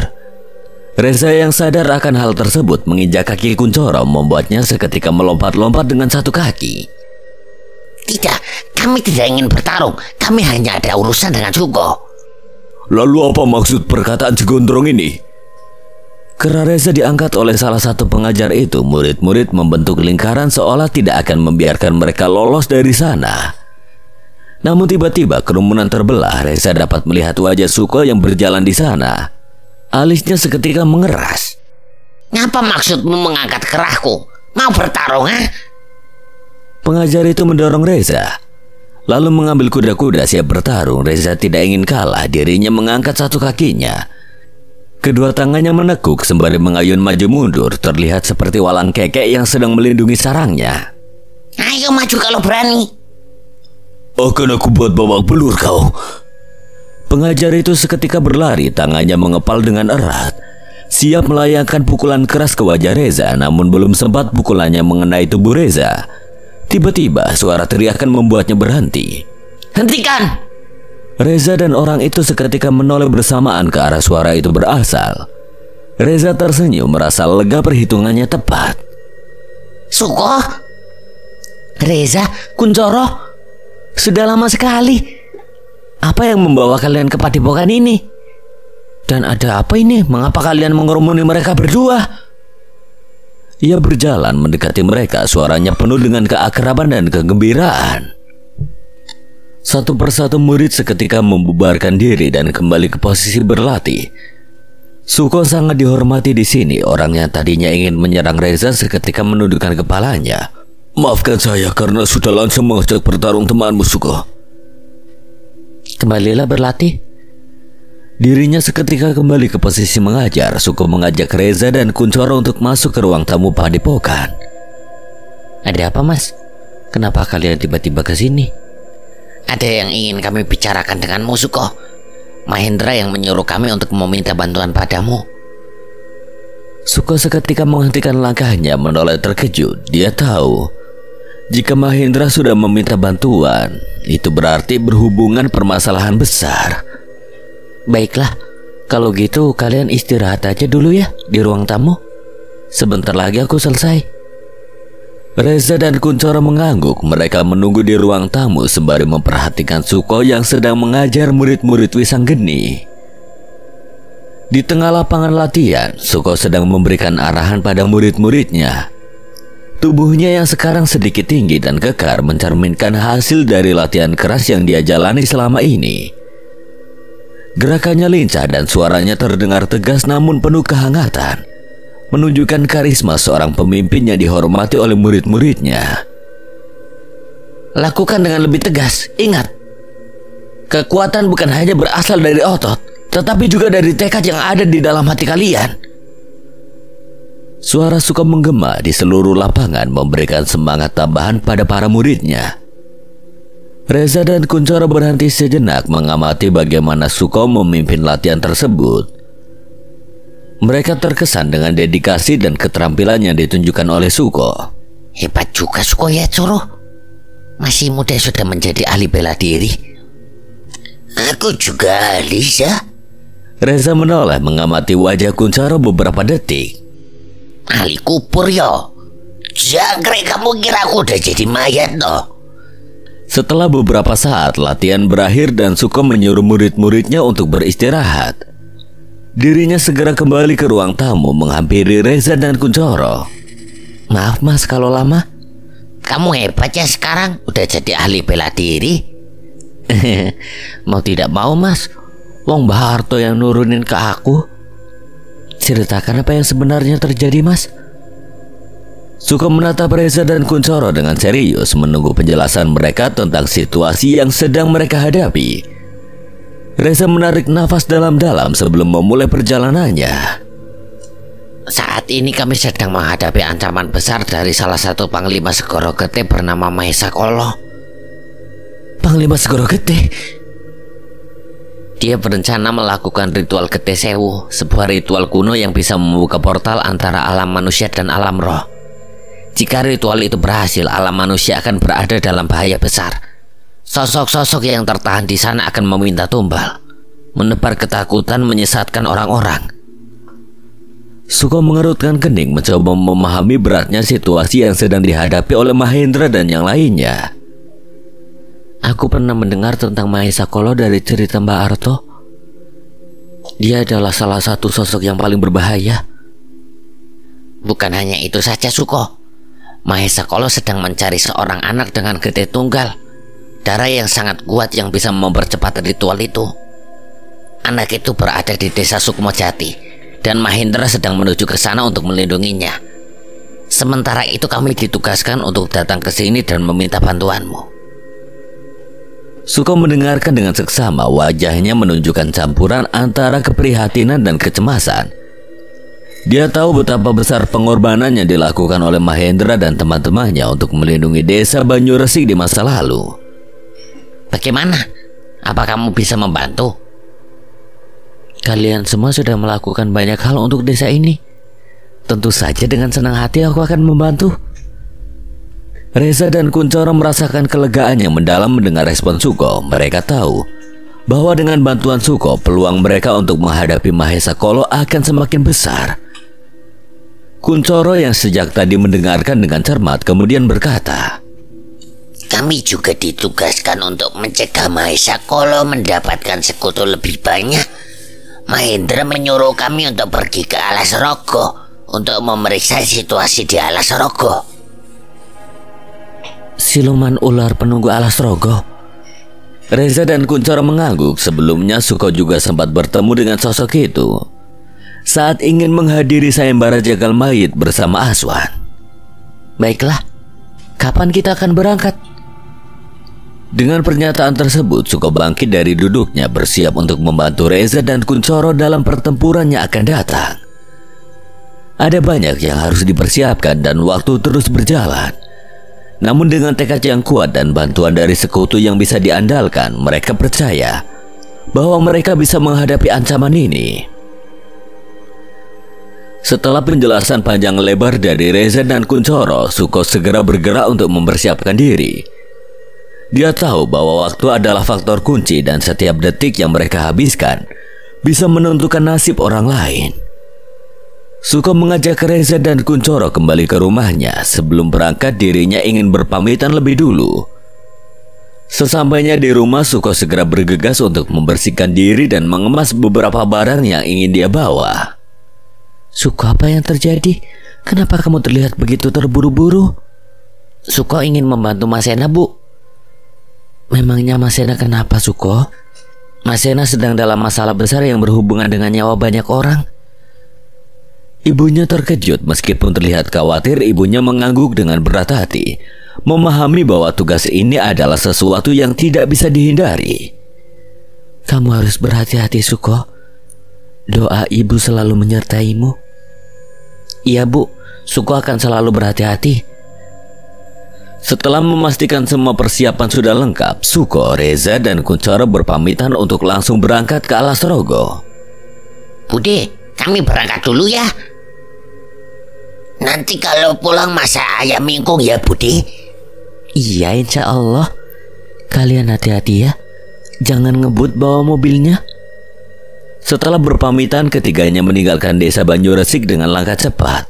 Reza yang sadar akan hal tersebut menginjak kaki Kuncoro, membuatnya seketika melompat-lompat dengan satu kaki. Tidak, kami tidak ingin bertarung. Kami hanya ada urusan dengan Suko. Lalu apa maksud perkataan si gondrong ini? Kera Reza diangkat oleh salah satu pengajar itu. Murid-murid membentuk lingkaran seolah tidak akan membiarkan mereka lolos dari sana. Namun tiba-tiba kerumunan terbelah. Reza dapat melihat wajah Suko yang berjalan di sana. Alisnya seketika mengeras. Ngapa maksudmu mengangkat kerahku? Mau bertarung, ha? Pengajar itu mendorong Reza, lalu mengambil kuda-kuda siap bertarung. Reza tidak ingin kalah. Dirinya mengangkat satu kakinya. Kedua tangannya menekuk sembari mengayun maju mundur, terlihat seperti walang kekek yang sedang melindungi sarangnya. Ayo maju kalau berani. Akan aku buat babak belur kau. Pengajar itu seketika berlari, tangannya mengepal dengan erat, siap melayangkan pukulan keras ke wajah Reza. Namun belum sempat pukulannya mengenai tubuh Reza, tiba-tiba suara teriakan membuatnya berhenti. Hentikan! Reza dan orang itu seketika menoleh bersamaan ke arah suara itu berasal. Reza tersenyum merasa lega perhitungannya tepat. Suko, Reza, Kuncoro, sudah lama sekali. Apa yang membawa kalian ke padepokan ini? Dan ada apa ini? Mengapa kalian mengerumuni mereka berdua? Ia berjalan mendekati mereka, suaranya penuh dengan keakraban dan kegembiraan. Satu persatu murid seketika membubarkan diri dan kembali ke posisi berlatih. Suko sangat dihormati di sini. Orang yang tadinya ingin menyerang Reza seketika menundukkan kepalanya. Maafkan saya karena sudah langsung mengajak bertarung temanmu, Suko. Kembalilah berlatih. Dirinya seketika kembali ke posisi mengajar. Suko mengajak Reza dan Kuncoro untuk masuk ke ruang tamu padepokan. Ada apa, Mas? Kenapa kalian tiba-tiba ke sini? Ada yang ingin kami bicarakan denganmu, Suko. Mahendra yang menyuruh kami untuk meminta bantuan padamu. Suko seketika menghentikan langkahnya, menoleh terkejut. Dia tahu jika Mahendra sudah meminta bantuan, itu berarti berhubungan permasalahan besar. Baiklah, kalau gitu kalian istirahat aja dulu ya di ruang tamu. Sebentar lagi aku selesai. Reza dan Kuncoro mengangguk. Mereka menunggu di ruang tamu sembari memperhatikan Suko yang sedang mengajar murid-murid Wisanggeni. Di tengah lapangan latihan, Suko sedang memberikan arahan pada murid-muridnya. Tubuhnya yang sekarang sedikit tinggi dan kekar mencerminkan hasil dari latihan keras yang dia jalani selama ini. Gerakannya lincah dan suaranya terdengar tegas namun penuh kehangatan, menunjukkan karisma seorang pemimpin yang dihormati oleh murid-muridnya. Lakukan dengan lebih tegas. Ingat, kekuatan bukan hanya berasal dari otot, tetapi juga dari tekad yang ada di dalam hati kalian. Suara Suko menggema di seluruh lapangan, memberikan semangat tambahan pada para muridnya. Reza dan Kuncoro berhenti sejenak mengamati bagaimana Suko memimpin latihan tersebut. Mereka terkesan dengan dedikasi dan keterampilan yang ditunjukkan oleh Suko. Hebat juga Suko ya, Coro. Masih muda sudah menjadi ahli bela diri. Aku juga ahli, ya. Reza menoleh mengamati wajah Kuncoro beberapa detik. Ahli kubur yo. Jangkrik, kamu kira aku udah jadi mayat no? Setelah beberapa saat latihan berakhir dan Suko menyuruh murid-muridnya untuk beristirahat, dirinya segera kembali ke ruang tamu menghampiri Reza dan Kuncoro. Maaf Mas kalau lama. Kamu hebat ya sekarang, udah jadi ahli bela diri. Mau tidak mau Mas, wong Mbah Harto yang nurunin ke aku. Ceritakan apa yang sebenarnya terjadi Mas. Suko menatap Reza dan Kuncoro dengan serius, menunggu penjelasan mereka tentang situasi yang sedang mereka hadapi. Reza menarik nafas dalam-dalam sebelum memulai perjalanannya. Saat ini kami sedang menghadapi ancaman besar dari salah satu Panglima Segoro Gede bernama Mahesa Kolo. Panglima Segoro Gede? Dia berencana melakukan ritual Gede Sewu, sebuah ritual kuno yang bisa membuka portal antara alam manusia dan alam roh. Jika ritual itu berhasil, alam manusia akan berada dalam bahaya besar. Sosok-sosok yang tertahan di sana akan meminta tumbal, menebar ketakutan, menyesatkan orang-orang. Suko mengerutkan kening mencoba memahami beratnya situasi yang sedang dihadapi oleh Mahendra dan yang lainnya. Aku pernah mendengar tentang Mahesa Kolo dari cerita Mbak Arto. Dia adalah salah satu sosok yang paling berbahaya. Bukan hanya itu saja Suko, Mahesa Kolo sedang mencari seorang anak dengan gede tunggal, darah yang sangat kuat yang bisa mempercepat ritual itu. Anak itu berada di desa Sukmojati, dan Mahendra sedang menuju ke sana untuk melindunginya. Sementara itu kami ditugaskan untuk datang ke sini dan meminta bantuanmu. Suko mendengarkan dengan seksama, wajahnya menunjukkan campuran antara keprihatinan dan kecemasan. Dia tahu betapa besar pengorbanan yang dilakukan oleh Mahendra dan teman-temannya untuk melindungi desa Banyuresik di masa lalu. Bagaimana? Apa kamu bisa membantu? Kalian semua sudah melakukan banyak hal untuk desa ini. Tentu saja dengan senang hati aku akan membantu. Reza dan Kuncoro merasakan kelegaan yang mendalam mendengar respon Suko. Mereka tahu bahwa dengan bantuan Suko, peluang mereka untuk menghadapi Mahesa Kolo akan semakin besar. Kuncoro yang sejak tadi mendengarkan dengan cermat kemudian berkata, kami juga ditugaskan untuk mencegah Mahesa Kolo mendapatkan sekutu lebih banyak. Mahendra menyuruh kami untuk pergi ke Alas Rogo untuk memeriksa situasi di Alas Rogo. Siluman ular penunggu Alas Rogo. Reza dan Kuncoro mengangguk. Sebelumnya Suko juga sempat bertemu dengan sosok itu saat ingin menghadiri sayembara jagal mayit bersama Aswan. Baiklah, kapan kita akan berangkat? Dengan pernyataan tersebut, Suko bangkit dari duduknya bersiap untuk membantu Reza dan Kuncoro dalam pertempuran yang akan datang. Ada banyak yang harus dipersiapkan dan waktu terus berjalan. Namun dengan tekad yang kuat dan bantuan dari sekutu yang bisa diandalkan, mereka percaya bahwa mereka bisa menghadapi ancaman ini. Setelah penjelasan panjang lebar dari Reza dan Kuncoro, Suko segera bergerak untuk mempersiapkan diri. Dia tahu bahwa waktu adalah faktor kunci dan setiap detik yang mereka habiskan bisa menentukan nasib orang lain. Suko mengajak Reza dan Kuncoro kembali ke rumahnya. Sebelum berangkat, dirinya ingin berpamitan lebih dulu. Sesampainya di rumah, Suko segera bergegas untuk membersihkan diri dan mengemas beberapa barang yang ingin dia bawa. Suko, apa yang terjadi? Kenapa kamu terlihat begitu terburu-buru? Suko ingin membantu Mas Sena, Bu. Memangnya Mas Sena kenapa, Suko? Mas Sena sedang dalam masalah besar yang berhubungan dengan nyawa banyak orang. Ibunya terkejut. Meskipun terlihat khawatir, ibunya mengangguk dengan berat hati, memahami bahwa tugas ini adalah sesuatu yang tidak bisa dihindari. Kamu harus berhati-hati, Suko. Doa ibu selalu menyertaimu. Iya, Bu. Suko akan selalu berhati-hati. Setelah memastikan semua persiapan sudah lengkap, Suko, Reza, dan Kuncoro berpamitan untuk langsung berangkat ke Alas Rogo. Bude, kami berangkat dulu ya. Nanti kalau pulang masak ayam mingkung ya, Bude. Iya, insya Allah. Kalian hati-hati ya. Jangan ngebut bawa mobilnya. Setelah berpamitan, ketiganya meninggalkan desa Banjuresik dengan langkah cepat.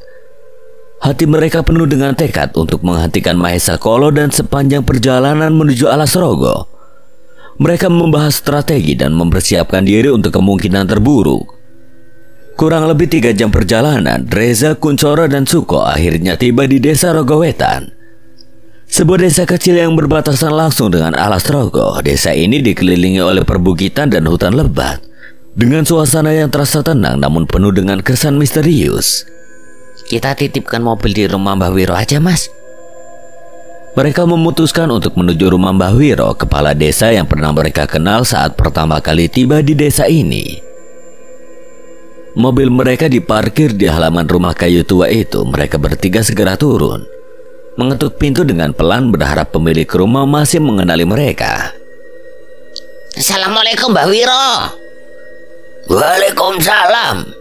Hati mereka penuh dengan tekad untuk menghentikan Mahesa Kolo dan sepanjang perjalanan menuju Alas Rogo, mereka membahas strategi dan mempersiapkan diri untuk kemungkinan terburuk. Kurang lebih 3 jam perjalanan, Reza, Kuncoro, dan Suko akhirnya tiba di desa Rogowetan. Sebuah desa kecil yang berbatasan langsung dengan Alas Rogo. Desa ini dikelilingi oleh perbukitan dan hutan lebat, dengan suasana yang terasa tenang namun penuh dengan kesan misterius. Kita titipkan mobil di rumah Mbah Wiro aja, Mas. Mereka memutuskan untuk menuju rumah Mbah Wiro, kepala desa yang pernah mereka kenal saat pertama kali tiba di desa ini. Mobil mereka diparkir di halaman rumah kayu tua itu. Mereka bertiga segera turun, mengetuk pintu dengan pelan, berharap pemilik rumah masih mengenali mereka. Assalamualaikum, Mbah Wiro. Waalaikumsalam.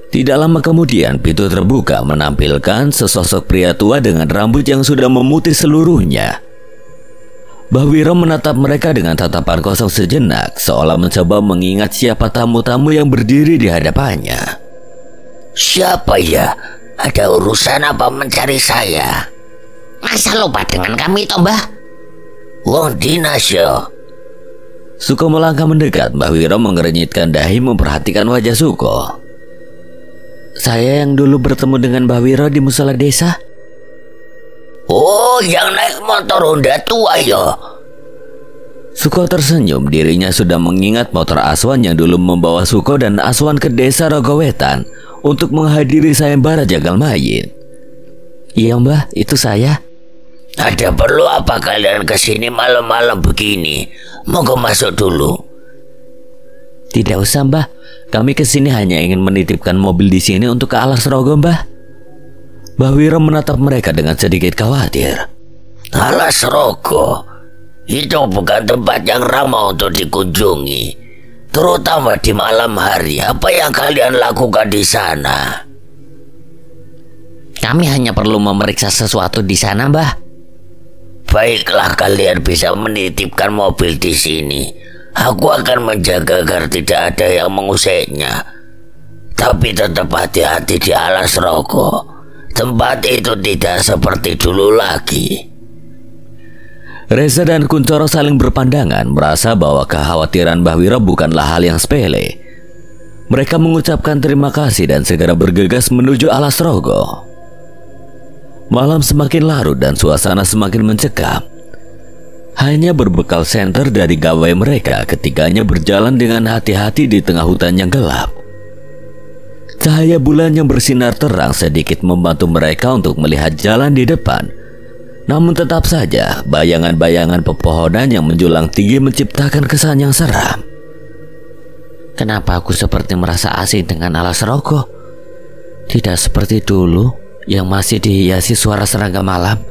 Tidak lama kemudian pintu terbuka menampilkan sesosok pria tua dengan rambut yang sudah memutih seluruhnya. Mbah Wiro menatap mereka dengan tatapan kosong sejenak, seolah mencoba mengingat siapa tamu-tamu yang berdiri di hadapannya. Siapa ya? Ada urusan apa mencari saya? Masa lupa dengan kami toh, Mbah? Wong dinas yo. Suko melangkah mendekat. Mbah Wiro mengernyitkan dahi memperhatikan wajah Suko. Saya yang dulu bertemu dengan Mbah Wiro di musola desa. Oh, yang naik motor Honda tua ya. Suko tersenyum. Dirinya sudah mengingat motor Aswan yang dulu membawa Suko dan Aswan ke desa Rogowetan untuk menghadiri sayembara jagal mayit. Iya, Mbah, itu saya. Ada perlu apa kalian kesini malam-malam begini? Monggo masuk dulu. Tidak usah, Mbah. Kami kesini hanya ingin menitipkan mobil di sini untuk ke Alas Rogo, Mbah. Mbah Wiro menatap mereka dengan sedikit khawatir. Alas Rogo itu bukan tempat yang ramah untuk dikunjungi, terutama di malam hari. Apa yang kalian lakukan di sana? Kami hanya perlu memeriksa sesuatu di sana, Mbah. Baiklah, kalian bisa menitipkan mobil di sini. Aku akan menjaga agar tidak ada yang mengusiknya. Tapi tetap hati-hati di Alas Rogo. Tempat itu tidak seperti dulu lagi. Reza dan Kuncoro saling berpandangan, merasa bahwa kekhawatiran Mbah Wiro bukanlah hal yang sepele. Mereka mengucapkan terima kasih dan segera bergegas menuju Alas Rogo. Malam semakin larut dan suasana semakin mencekam. Hanya berbekal senter dari gawai mereka, ketiganya berjalan dengan hati-hati di tengah hutan yang gelap. Cahaya bulan yang bersinar terang sedikit membantu mereka untuk melihat jalan di depan. Namun tetap saja bayangan-bayangan pepohonan yang menjulang tinggi menciptakan kesan yang seram. Kenapa aku seperti merasa asing dengan Alas Rogo? Tidak seperti dulu yang masih dihiasi suara serangga malam.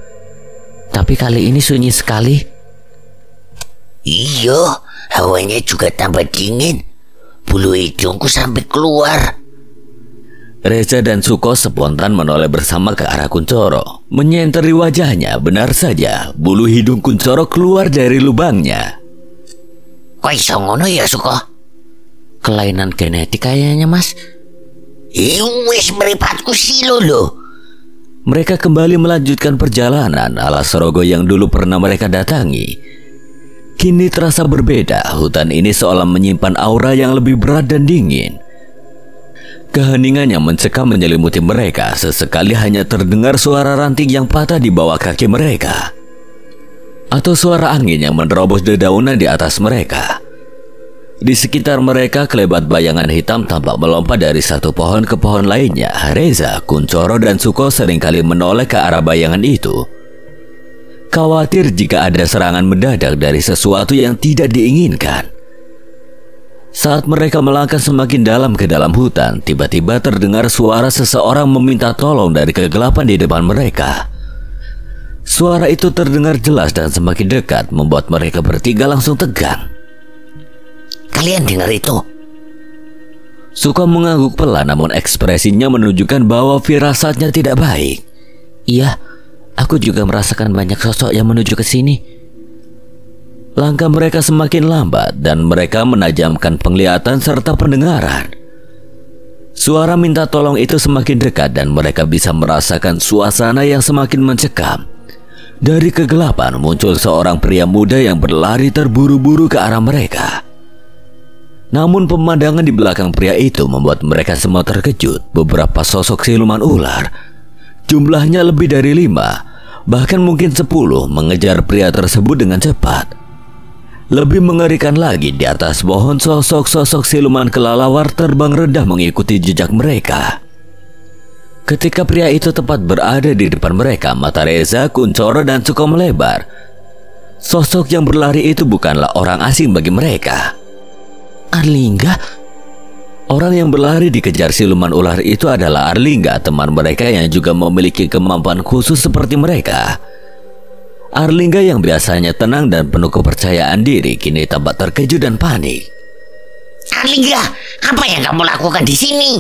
Tapi kali ini sunyi sekali. Iya, hawanya juga tambah dingin. Bulu hidungku sampai keluar. Reza dan Suko spontan menoleh bersama ke arah Kuncoro. Menyenteri wajahnya, benar saja bulu hidung Kuncoro keluar dari lubangnya. Kok iso ngono ya, Suko? Kelainan genetik kayaknya, Mas. Wis meripatku silo loh. Mereka kembali melanjutkan perjalanan. Alas Rogo yang dulu pernah mereka datangi kini terasa berbeda. Hutan ini seolah menyimpan aura yang lebih berat dan dingin. Keheningan yang mencekam menyelimuti mereka. Sesekali hanya terdengar suara ranting yang patah di bawah kaki mereka, atau suara angin yang menerobos dedaunan di atas mereka. Di sekitar mereka kelebat bayangan hitam tampak melompat dari satu pohon ke pohon lainnya. Reza, Kuncoro, dan Suko seringkali menoleh ke arah bayangan itu, khawatir jika ada serangan mendadak dari sesuatu yang tidak diinginkan. Saat mereka melangkah semakin dalam ke dalam hutan, tiba-tiba terdengar suara seseorang meminta tolong dari kegelapan di depan mereka. Suara itu terdengar jelas dan semakin dekat, membuat mereka bertiga langsung tegang. Kalian dengar itu? Suko mengangguk pelan, namun ekspresinya menunjukkan bahwa firasatnya tidak baik. Iya, aku juga merasakan banyak sosok yang menuju ke sini. Langkah mereka semakin lambat dan mereka menajamkan penglihatan serta pendengaran. Suara minta tolong itu semakin dekat dan mereka bisa merasakan suasana yang semakin mencekam. Dari kegelapan muncul seorang pria muda yang berlari terburu-buru ke arah mereka. Namun pemandangan di belakang pria itu membuat mereka semua terkejut. Beberapa sosok siluman ular, jumlahnya lebih dari 5, bahkan mungkin 10, mengejar pria tersebut dengan cepat. Lebih mengerikan lagi, di atas pohon sosok-sosok siluman kelelawar terbang rendah mengikuti jejak mereka. Ketika pria itu tepat berada di depan mereka, mata Reza, Kuncoro, dan Suko melebar. Sosok yang berlari itu bukanlah orang asing bagi mereka. Arlingga? Orang yang berlari dikejar siluman ular itu adalah Arlingga, teman mereka yang juga memiliki kemampuan khusus seperti mereka. Arlingga yang biasanya tenang dan penuh kepercayaan diri kini tampak terkejut dan panik. Arlingga, apa yang kamu lakukan di sini?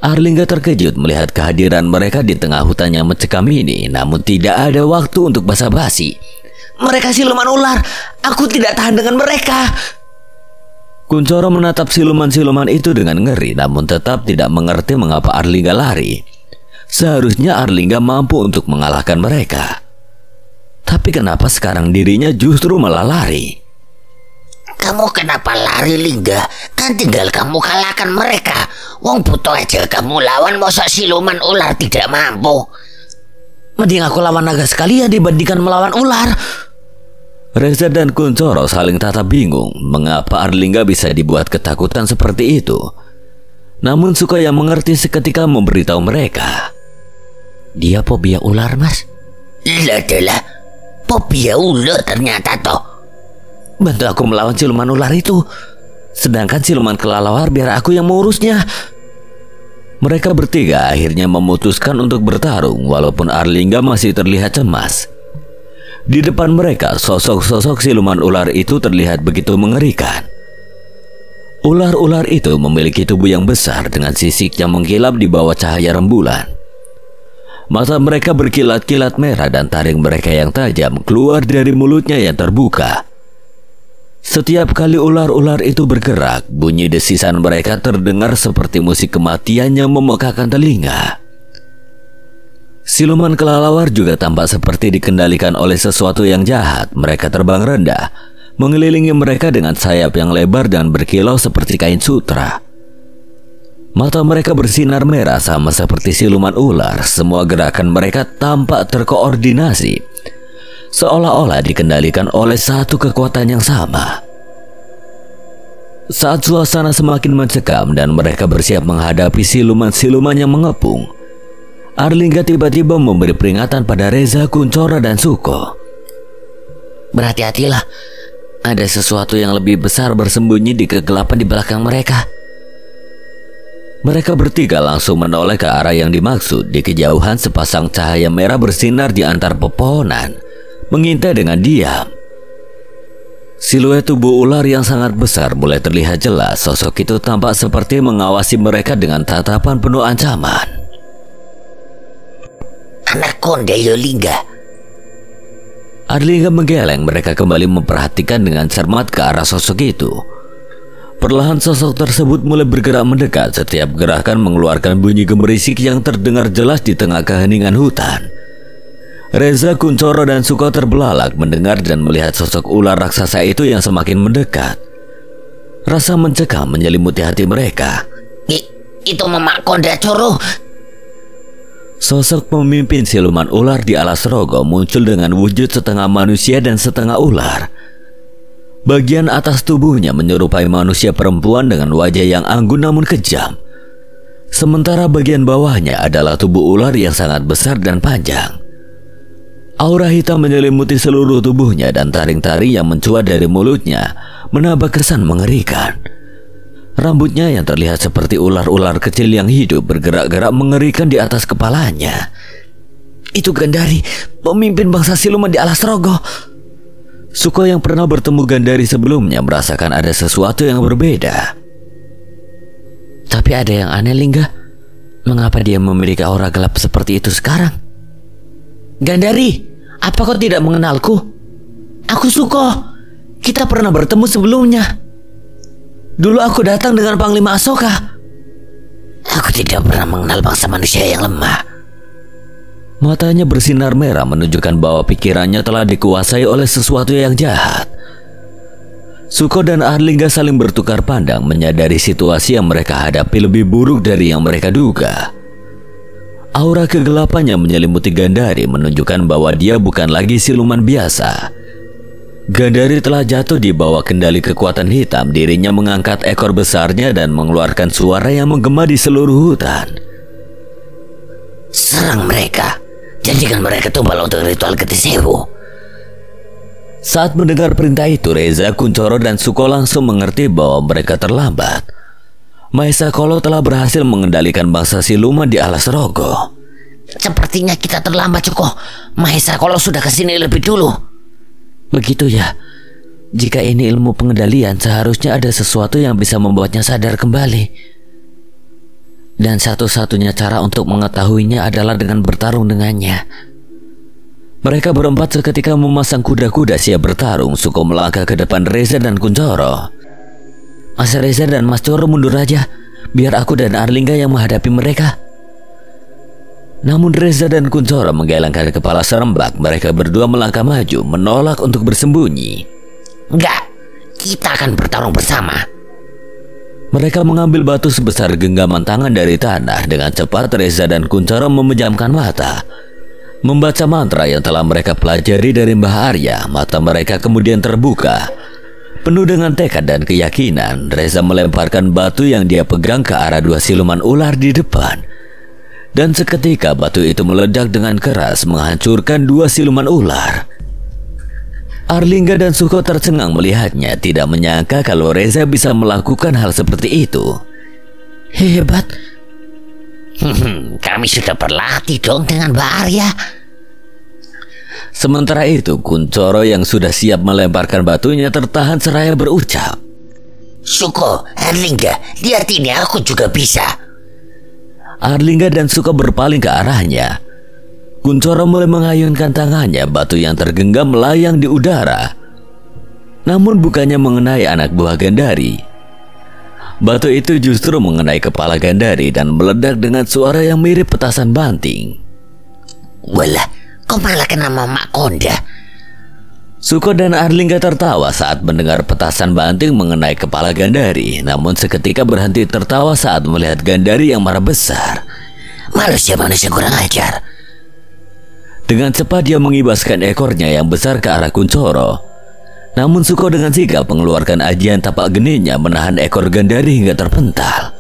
Arlingga terkejut melihat kehadiran mereka di tengah hutan yang mencekam ini, namun tidak ada waktu untuk basa-basi. Mereka siluman ular, aku tidak tahan dengan mereka. Kuncoro menatap siluman-siluman itu dengan ngeri, namun tetap tidak mengerti mengapa Arlingga lari. Seharusnya Arlingga mampu untuk mengalahkan mereka. Tapi kenapa sekarang dirinya justru malah lari? Kamu kenapa lari, Lingga? Kan tinggal kamu kalahkan mereka. Wong butuh aja kamu lawan, masa siluman ular tidak mampu. Mending aku lawan naga sekalian dibandingkan melawan ular. Reza dan Kuncoro saling tatap bingung mengapa Arlingga bisa dibuat ketakutan seperti itu. Namun Suko yang mengerti seketika memberitahu mereka. Dia fobia ular, Mas. Adalah fobia ular ternyata toh. Bantu aku melawan siluman ular itu, sedangkan siluman kelelawar biar aku yang mengurusnya. Mereka bertiga akhirnya memutuskan untuk bertarung walaupun Arlingga masih terlihat cemas. Di depan mereka sosok-sosok siluman ular itu terlihat begitu mengerikan. Ular-ular itu memiliki tubuh yang besar dengan sisik yang mengkilap di bawah cahaya rembulan. Mata mereka berkilat-kilat merah dan taring mereka yang tajam keluar dari mulutnya yang terbuka. Setiap kali ular-ular itu bergerak, bunyi desisan mereka terdengar seperti musik kematian yang memekakkan telinga. Siluman kelelawar juga tampak seperti dikendalikan oleh sesuatu yang jahat. Mereka terbang rendah, mengelilingi mereka dengan sayap yang lebar dan berkilau seperti kain sutra. Mata mereka bersinar merah sama seperti siluman ular. Semua gerakan mereka tampak terkoordinasi, seolah-olah dikendalikan oleh satu kekuatan yang sama. Saat suasana semakin mencekam dan mereka bersiap menghadapi siluman-siluman yang mengepung, Arlingga tiba-tiba memberi peringatan pada Reza, Kuncoro, dan Suko. Berhati-hatilah, ada sesuatu yang lebih besar bersembunyi di kegelapan di belakang mereka. Mereka bertiga langsung menoleh ke arah yang dimaksud. Di kejauhan sepasang cahaya merah bersinar di antar pepohonan, mengintai dengan diam. Siluet tubuh ular yang sangat besar mulai terlihat jelas. Sosok itu tampak seperti mengawasi mereka dengan tatapan penuh ancaman. Anaconda Yolinga. Arlingga menggeleng. Mereka kembali memperhatikan dengan cermat ke arah sosok itu. Perlahan sosok tersebut mulai bergerak mendekat. Setiap gerakan mengeluarkan bunyi gemerisik yang terdengar jelas di tengah keheningan hutan. Reza, Kuncoro, dan Suko terbelalak mendengar dan melihat sosok ular raksasa itu yang semakin mendekat. Rasa mencekam menyelimuti hati mereka. Itu Mamak Konda Coro. Sosok pemimpin siluman ular di alas rogo muncul dengan wujud setengah manusia dan setengah ular. Bagian atas tubuhnya menyerupai manusia perempuan dengan wajah yang anggun namun kejam. Sementara bagian bawahnya adalah tubuh ular yang sangat besar dan panjang. Aura hitam menyelimuti seluruh tubuhnya dan taring-taring yang mencuat dari mulutnya menambah kesan mengerikan. Rambutnya yang terlihat seperti ular-ular kecil yang hidup bergerak-gerak mengerikan di atas kepalanya. Itu Gandari, pemimpin bangsa siluman di alas rogo. Suko yang pernah bertemu Gandari sebelumnya merasakan ada sesuatu yang berbeda. Tapi ada yang aneh, Lingga. Mengapa dia memiliki aura gelap seperti itu sekarang? Gandari, apa kau tidak mengenalku? Aku Suko. Kita pernah bertemu sebelumnya. Dulu aku datang dengan Panglima Asoka. Aku tidak pernah mengenal bangsa manusia yang lemah. Matanya bersinar merah menunjukkan bahwa pikirannya telah dikuasai oleh sesuatu yang jahat. Suko dan Arlingga saling bertukar pandang, menyadari situasi yang mereka hadapi lebih buruk dari yang mereka duga. Aura kegelapan yang menyelimuti Gandari menunjukkan bahwa dia bukan lagi siluman biasa. Gandari telah jatuh di bawah kendali kekuatan hitam. Dirinya mengangkat ekor besarnya dan mengeluarkan suara yang menggema di seluruh hutan. Serang mereka. Janjikan mereka tumbal untuk ritual Getisewu. Saat mendengar perintah itu, Reza, Kuncoro, dan Suko langsung mengerti bahwa mereka terlambat. Maesa Kolo telah berhasil mengendalikan bangsa siluman di alas rogo. Sepertinya kita terlambat, Suko. Maesa Kolo sudah kesini lebih dulu. Begitu ya. Jika ini ilmu pengendalian, seharusnya ada sesuatu yang bisa membuatnya sadar kembali. Dan satu-satunya cara untuk mengetahuinya adalah dengan bertarung dengannya. Mereka berempat seketika memasang kuda-kuda siap bertarung. Suko melangkah ke depan Reza dan Kuncoro. Mas Reza dan Mas Coro mundur aja, biar aku dan Arlingga yang menghadapi mereka. Namun Reza dan Kuncoro menggelengkan kepala seremblak. Mereka berdua melangkah maju, menolak untuk bersembunyi. Enggak, kita akan bertarung bersama. Mereka mengambil batu sebesar genggaman tangan dari tanah. Dengan cepat Reza dan Kuncoro memejamkan mata, membaca mantra yang telah mereka pelajari dari Mbah Arya. Mata mereka kemudian terbuka. Penuh dengan tekad dan keyakinan, Reza melemparkan batu yang dia pegang ke arah dua siluman ular di depan. Dan seketika batu itu meledak dengan keras, menghancurkan dua siluman ular. Arlingga dan Suko tercengang melihatnya, tidak menyangka kalau Reza bisa melakukan hal seperti itu. Hebat. Kami sudah berlatih dong dengan Mbak Arya. Sementara itu, Kuncoro yang sudah siap melemparkan batunya tertahan seraya berucap, Suko, Arlingga, lihat ini, aku juga bisa. Arlingga dan Suko berpaling ke arahnya. Kuncoro mulai mengayunkan tangannya. Batu yang tergenggam melayang di udara. Namun bukannya mengenai anak buah Gandari. Batu itu justru mengenai kepala Gandari dan meledak dengan suara yang mirip petasan banting. Walah, kau malah kena Mama Konda. Suko dan Arlingga tertawa saat mendengar petasan banting mengenai kepala Gandari, namun seketika berhenti tertawa saat melihat Gandari yang marah besar. Manusia kurang ajar. Dengan cepat dia mengibaskan ekornya yang besar ke arah Kuncoro. Namun Suko dengan sigap mengeluarkan ajian tapak geninya menahan ekor Gandari hingga terpental.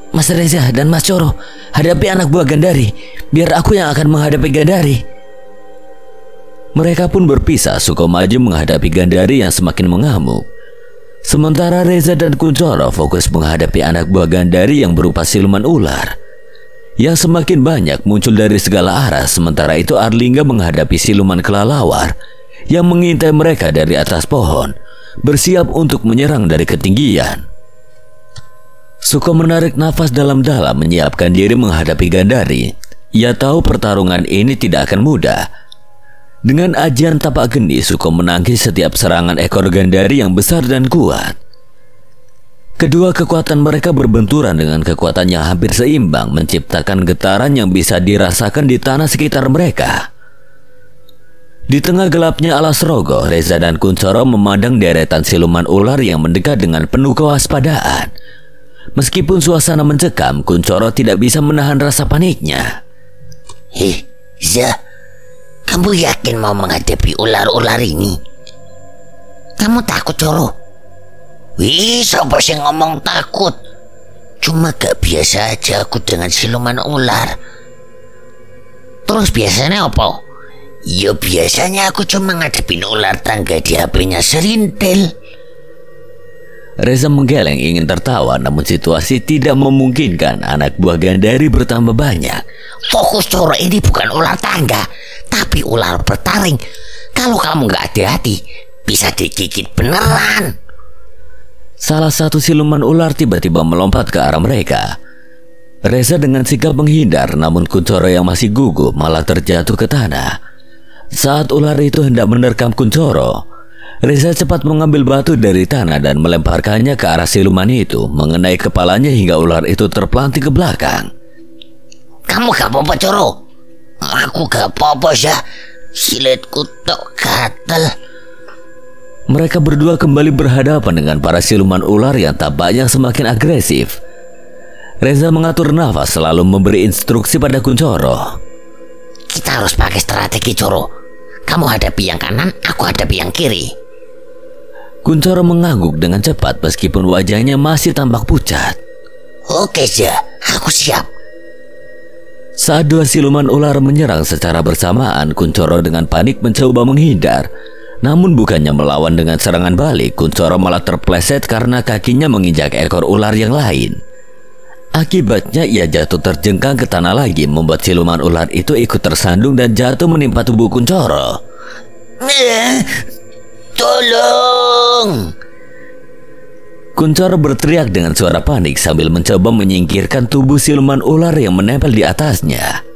Mas Reza dan Mas Coro, hadapi anak buah Gandari. Biar aku yang akan menghadapi Gandari. Mereka pun berpisah. Suko maju menghadapi Gandari yang semakin mengamuk. Sementara Reza dan Kuncoro fokus menghadapi anak buah Gandari yang berupa siluman ular yang semakin banyak muncul dari segala arah. Sementara itu Arlingga menghadapi siluman kelelawar yang mengintai mereka dari atas pohon, bersiap untuk menyerang dari ketinggian. Suko menarik nafas dalam-dalam menyiapkan diri menghadapi Gandari. Ia tahu pertarungan ini tidak akan mudah. Dengan ajian tapak geni, Suko menangkis setiap serangan ekor Gandari yang besar dan kuat. Kedua kekuatan mereka berbenturan dengan kekuatan yang hampir seimbang, menciptakan getaran yang bisa dirasakan di tanah sekitar mereka. Di tengah gelapnya alas rogo, Reza dan Kuncoro memandang deretan siluman ular yang mendekat dengan penuh kewaspadaan. Meskipun suasana mencekam, Kuncoro tidak bisa menahan rasa paniknya. Za, kamu yakin mau menghadapi ular-ular ini? Kamu takut, Coro? Wih, siapa sih ngomong takut? Cuma gak biasa aja aku dengan siluman ular. Terus biasanya apa? Ya biasanya aku cuma ngadepin ular tangga di HP-nya Serintil. Reza menggeleng ingin tertawa, namun situasi tidak memungkinkan. Anak buah Gandari bertambah banyak. Fokus, Coro, ini bukan ular tangga, tapi ular bertaring. Kalau kamu gak hati-hati, bisa digigit beneran. Salah satu siluman ular tiba-tiba melompat ke arah mereka. Reza dengan sigap menghindar, namun Kuncoro yang masih gugup malah terjatuh ke tanah. Saat ular itu hendak menerkam Kuncoro, Reza cepat mengambil batu dari tanah dan melemparkannya ke arah siluman itu, mengenai kepalanya hingga ular itu terpelanting ke belakang. Kamu gak apa-apa, Coro? Aku gak apa-apa, ya. Silitku tok gatel. Mereka berdua kembali berhadapan dengan para siluman ular yang tampaknya semakin agresif. Reza mengatur nafas, selalu memberi instruksi pada Kuncoro. Kita harus pakai strategi, Coro. Kamu hadapi yang kanan, aku hadapi yang kiri. Kuncoro mengangguk dengan cepat meskipun wajahnya masih tampak pucat. Oke, Ja, aku siap. Saat dua siluman ular menyerang secara bersamaan, Kuncoro dengan panik mencoba menghindar. Namun bukannya melawan dengan serangan balik, Kuncoro malah terpleset karena kakinya menginjak ekor ular yang lain. Akibatnya ia jatuh terjengkang ke tanah lagi, membuat siluman ular itu ikut tersandung dan jatuh menimpa tubuh Kuncoro. Tolong! Kuncoro berteriak dengan suara panik sambil mencoba menyingkirkan tubuh siluman ular yang menempel di atasnya.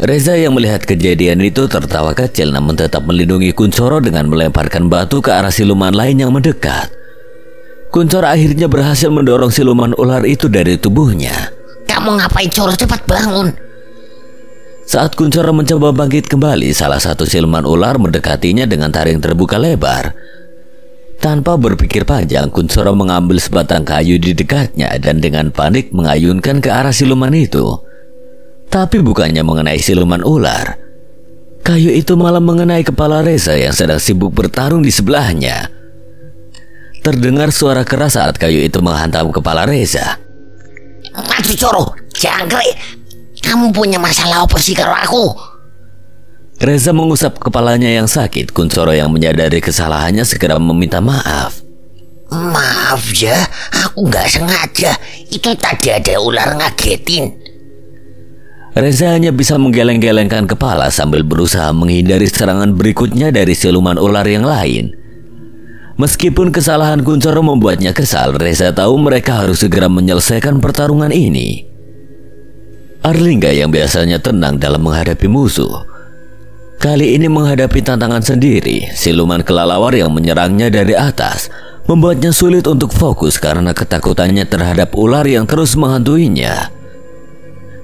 Reza yang melihat kejadian itu tertawa kecil, namun tetap melindungi Kuncoro dengan melemparkan batu ke arah siluman lain yang mendekat. Kuncoro akhirnya berhasil mendorong siluman ular itu dari tubuhnya. Kamu ngapain, Coro? Cepat bangun. Saat Kuncoro mencoba bangkit kembali, salah satu siluman ular mendekatinya dengan taring terbuka lebar. Tanpa berpikir panjang, Kuncoro mengambil sebatang kayu di dekatnya dan dengan panik mengayunkan ke arah siluman itu. Tapi bukannya mengenai siluman ular. Kayu itu malah mengenai kepala Reza yang sedang sibuk bertarung di sebelahnya. Terdengar suara keras saat kayu itu menghantam kepala Reza. Aduh, Coro, jangkrik. Kamu punya masalah apa sih karo aku? Reza mengusap kepalanya yang sakit. Kuncoro yang menyadari kesalahannya segera meminta maaf. Maaf ya, aku nggak sengaja. Itu tadi ada ular ngagetin. Reza hanya bisa menggeleng-gelengkan kepala sambil berusaha menghindari serangan berikutnya dari siluman ular yang lain. Meskipun kesalahan Kuncoro membuatnya kesal, Reza tahu mereka harus segera menyelesaikan pertarungan ini. Arlingga yang biasanya tenang dalam menghadapi musuh, Kali ini menghadapi tantangan sendiri, siluman kelelawar yang menyerangnya dari atas membuatnya sulit untuk fokus karena ketakutannya terhadap ular yang terus menghantuinya.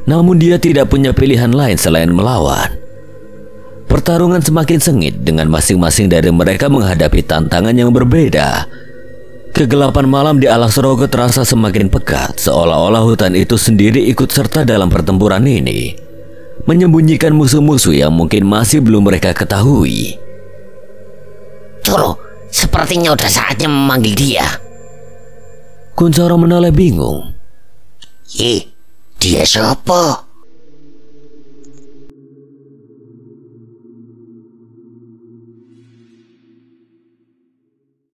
Namun dia tidak punya pilihan lain selain melawan. Pertarungan semakin sengit dengan masing-masing dari mereka menghadapi tantangan yang berbeda. Kegelapan malam di alas rogo terasa semakin pekat, seolah-olah hutan itu sendiri ikut serta dalam pertempuran ini, menyembunyikan musuh-musuh yang mungkin masih belum mereka ketahui. Coro, sepertinya udah saatnya memanggil dia. Kuncoro menoleh bingung. Dia siapa?